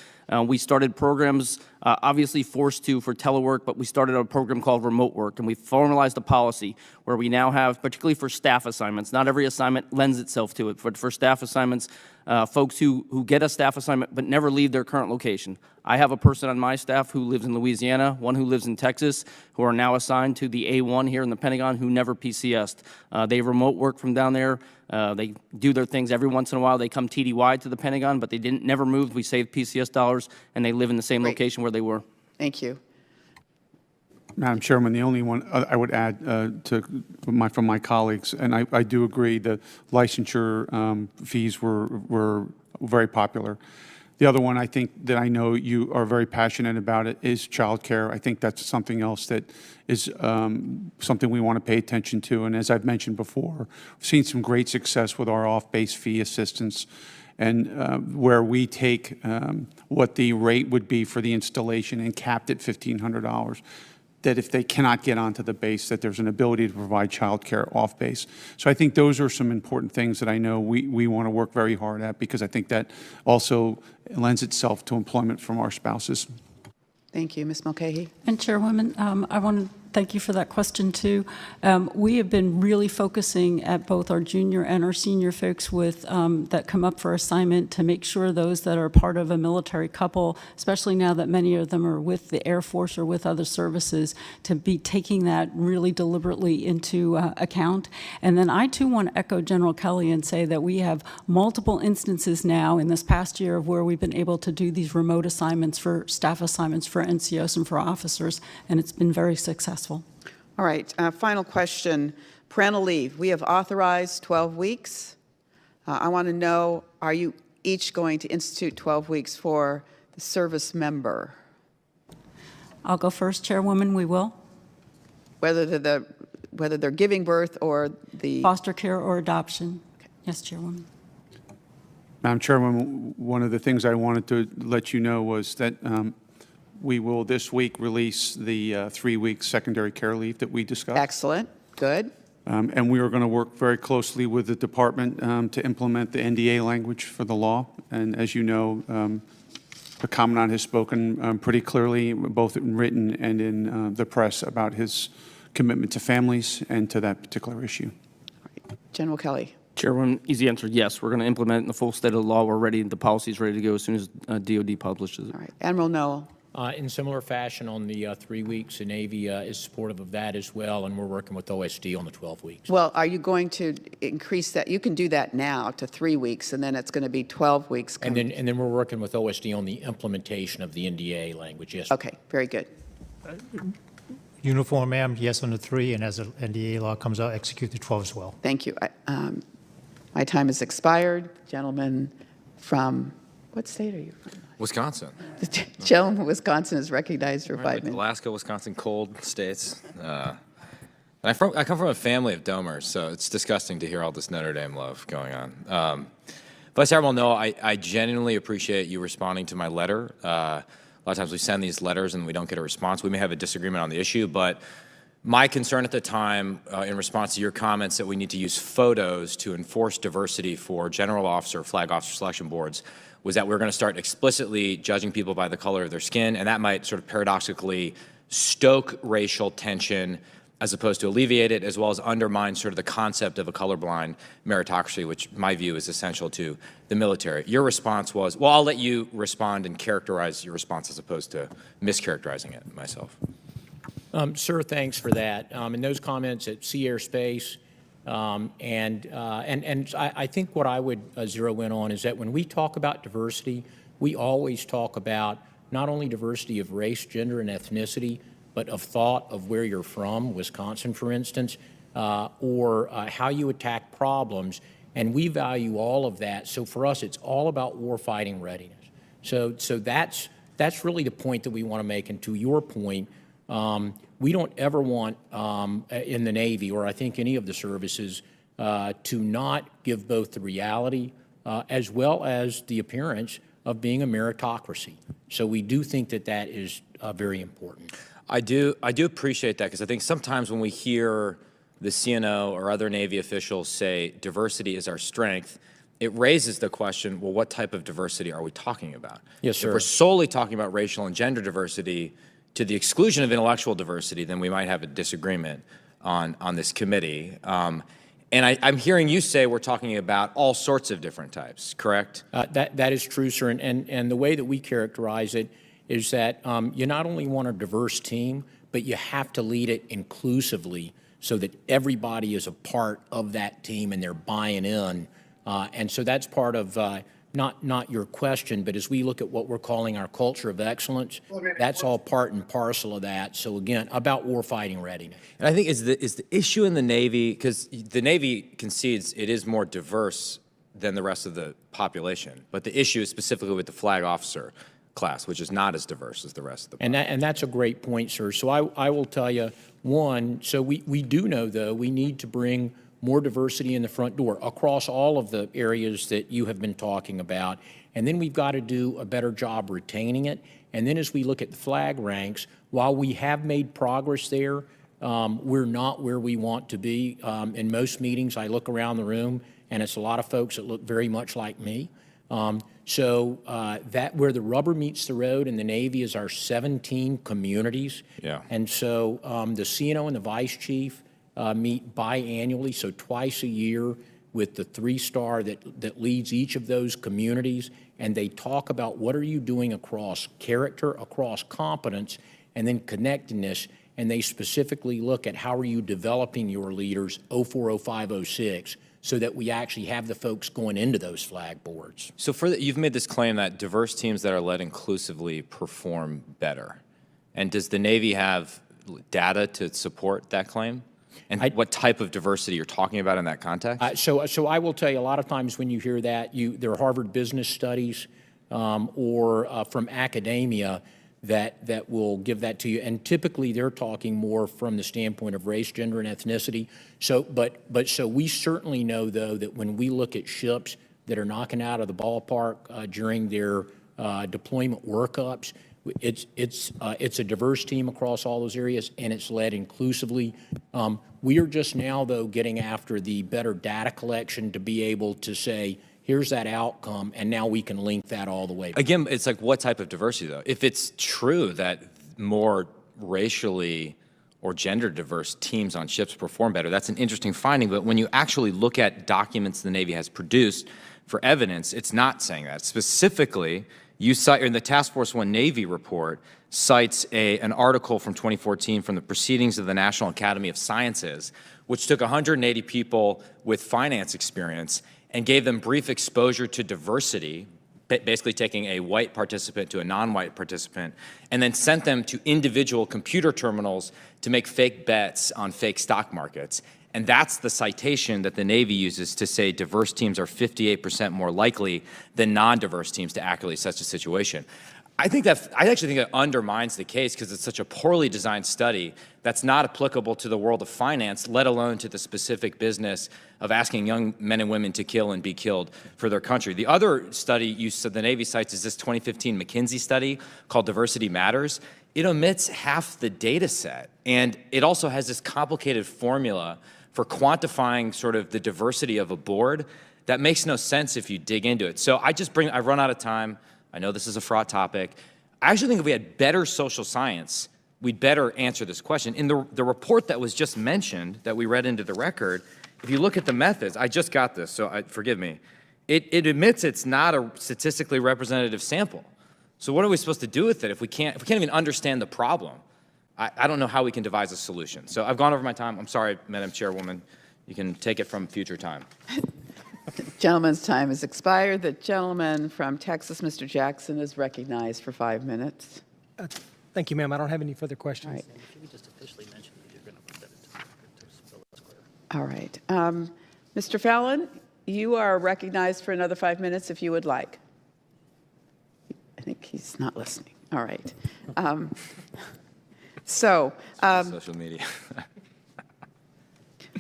we started programs, obviously forced to for telework, but we started a program called remote work, and we formalized a policy where we now have, particularly for staff assignments, not every assignment lends itself to it, but for staff assignments, folks who get a staff assignment but never leave their current location. I have a person on my staff who lives in Louisiana, one who lives in Texas, who are now assigned to the A1 here in the Pentagon, who never PCS'd. They remote work from down there. They do their things every once in a while. They come TDY to the Pentagon, but they never moved. We saved PCS dollars, and they live in the same location where they were. Thank you. Madam Chairman, the only one I would add from my colleagues, and I do agree the licensure fees were very popular. The other one I think that I know you are very passionate about it is child care. I think that's something else that is something we want to pay attention to. And as I've mentioned before, we've seen some great success with our off-base fee assistance, and where we take what the rate would be for the installation and capped at $1,500. That if they cannot get onto the base, that there's an ability to provide child care off base. So I think those are some important things that I know we want to work very hard at, because I think that also lends itself to employment from our spouses. Thank you. Ms. Mulcahy. And Chairwoman, I want to thank you for that question, too. We have been really focusing at both our junior and our senior folks with that come up for assignment to make sure those that are part of a military couple, especially now that many of them are with the Air Force or with other services, to be taking that really deliberately into account. And then I, too, want to echo General Kelly and say that we have multiple instances now in this past year of where we've been able to do these remote assignments for staff assignments for NCOs and for officers, and it's been very successful. All right, final question. Parental leave. We have authorized 12 weeks. I want to know, are you each going to institute 12 weeks for the service member? I'll go first, Chairwoman. We will. Whether they're giving birth or the foster care or adoption. Okay. Yes, Chairwoman. Madam Chairwoman, one of the things I wanted to let you know was that We will this week release the 3-week secondary care leave that we discussed. Excellent. Good. And we are going to work very closely with the department to implement the NDA language for the law. And as you know, the Commandant has spoken pretty clearly, both in written and in the press, about his commitment to families and to that particular issue. General Kelly. Chairwoman, easy answer, yes. We're going to implement it in the full state of the law. We're ready. The policy is ready to go as soon as DOD publishes it. All right. Admiral Noel. In similar fashion on the 3 weeks, the Navy is supportive of that as well, and we're working with OSD on the 12 weeks. Well, are you going to increase that? You can do that now to 3 weeks, and then it's going to be 12 weeks. And then we're working with OSD on the implementation of the NDA language, yes. Okay, very good. Uniform, ma'am, yes on the 3, and as the NDA law comes out, execute the 12 as well. Thank you. My time has expired. Gentleman from, what state are you from? Wisconsin. The gentleman from Wisconsin is recognized for 5 minutes. Alaska, Wisconsin, cold states. And I come from a family of Domers, so it's disgusting to hear all this Notre Dame love going on. Vice Admiral Noel, I genuinely appreciate you responding to my letter. A lot of times we send these letters and we don't get a response. We may have a disagreement on the issue, but my concern at the time, in response to your comments that we need to use photos to enforce diversity for general officer, flag officer selection boards, was that we're going to start explicitly judging people by the color of their skin, and that might sort of paradoxically stoke racial tension as opposed to alleviate it, as well as undermine sort of the concept of a colorblind meritocracy, which my view is essential to the military. Your response was, well, I'll let you respond and characterize your response as opposed to mischaracterizing it myself. Sir, thanks for that. And those comments at Sea Air Space, and I think what I would zero in on is that when we talk about diversity, we always talk about not only diversity of race, gender, and ethnicity, but of thought of where you're from, Wisconsin, for instance, or how you attack problems. And we value all of that. So for us, it's all about warfighting readiness. So that's really the point that we want to make. And to your point, we don't ever want in the Navy, or I think any of the services, to not give both the reality as well as the appearance of being a meritocracy. So we do think that that is very important. I do appreciate that, because I think sometimes when we hear the CNO or other Navy officials say diversity is our strength, it raises the question, well, what type of diversity are we talking about? Yes, sir. If we're solely talking about racial and gender diversity to the exclusion of intellectual diversity, then we might have a disagreement on this committee. And I'm hearing you say we're talking about all sorts of different types, correct? That is true, sir. And the way that we characterize it is that you not only want a diverse team, but you have to lead it inclusively so that everybody is a part of that team and they're buying in. And so that's part of not your question, but as we look at what we're calling our culture of excellence, that's all part and parcel of that. So again, about warfighting readiness. And I think is the issue in the Navy, because the Navy concedes it is more diverse than the rest of the population, but the issue is specifically with the flag officer class, which is not as diverse as the rest of the population. And that's a great point, sir. So I will tell you, one, so we do know, though, we need to bring more diversity in the front door across all of the areas that you have been talking about. And then we've got to do a better job retaining it. And then as we look at the flag ranks, while we have made progress there, we're not where we want to be. In most meetings, I look around the room, and it's a lot of folks that look very much like me. So that where the rubber meets the road in the Navy is our 17 communities. Yeah. And so the CNO and the Vice Chief meet biannually, so twice a year, with the 3-star that leads each of those communities, and they talk about what are you doing across character, across competence, and then connectedness, and they specifically look at how are you developing your leaders 04, 05, 06, so that we actually have the folks going into those flag boards. So you've made this claim that diverse teams that are led inclusively perform better. And does the Navy have data to support that claim? And what type of diversity you're talking about in that context? So I will tell you, a lot of times when you hear that, there are Harvard business studies or from academia that will give that to you. And typically they're talking more from the standpoint of race, gender, and ethnicity. So, but we certainly know, though, that when we look at ships that are knocking out of the ballpark during their deployment workups, It's a diverse team across all those areas, and it's led inclusively. We are just now, though, getting after the better data collection to be able to say, here's that outcome, and now we can link that all the way back. Again, it's like what type of diversity, though? If it's true that more racially or gender diverse teams on ships perform better, that's an interesting finding. But when you actually look at documents the Navy has produced for evidence, it's not saying that. Specifically, you cite in the Task Force 1 Navy report cites an article from 2014 from the Proceedings of the National Academy of Sciences, which took 180 people with finance experience and gave them brief exposure to diversity, basically taking a white participant to a non-white participant, and then sent them to individual computer terminals to make fake bets on fake stock markets. And that's the citation that the Navy uses to say diverse teams are 58% more likely than non-diverse teams to accurately assess a situation. I actually think that undermines the case because it's such a poorly designed study that's not applicable to the world of finance, let alone to the specific business of asking young men and women to kill and be killed for their country. The other study the Navy cites is this 2015 McKinsey study called Diversity Matters. It omits half the data set, and it also has this complicated formula for quantifying sort of the diversity of a board that makes no sense if you dig into it. So I've run out of time. I know this is a fraught topic. I actually think if we had better social science, we'd better answer this question. In the report that was just mentioned, that we read into the record, if you look at the methods, I just got this, so forgive me. It admits it's not a statistically representative sample. So what are we supposed to do with it if we can't even understand the problem? I don't know how we can devise a solution. So I've gone over my time. I'm sorry, Madam Chairwoman. You can take it from future time. The gentleman's time has expired. The gentleman from Texas, Mr. Jackson, is recognized for 5 minutes. Thank you, ma'am. I don't have any further questions. Right. All right. Mr. Fallon, you are recognized for another 5 minutes if you would like. I think he's not listening. All right. Social media.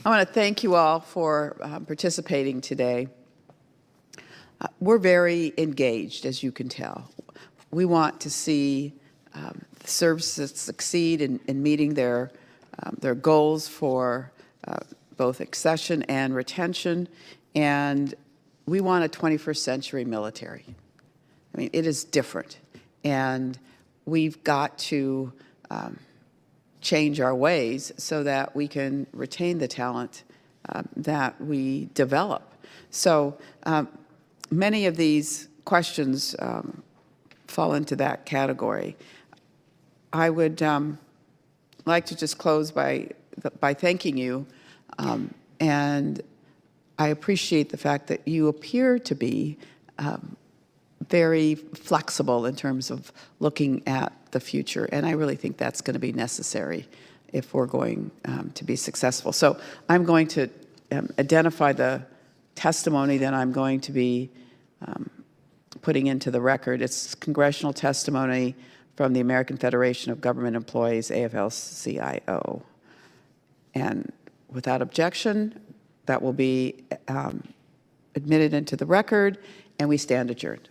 I want to thank you all for participating today. We're very engaged, as you can tell. We want to see the services succeed in meeting their goals for both accession and retention, and we want a 21st century military. I mean, it is different, and we've got to change our ways so that we can retain the talent that we develop. So many of these questions fall into that category. I would like to just close by thanking you, and I appreciate the fact that you appear to be very flexible in terms of looking at the future, and I really think that's going to be necessary if we're going to be successful. So I'm going to identify the testimony that I'm going to be putting into the record. It's congressional testimony from the American Federation of Government Employees, AFL-CIO. And without objection, that will be admitted into the record, and we stand adjourned.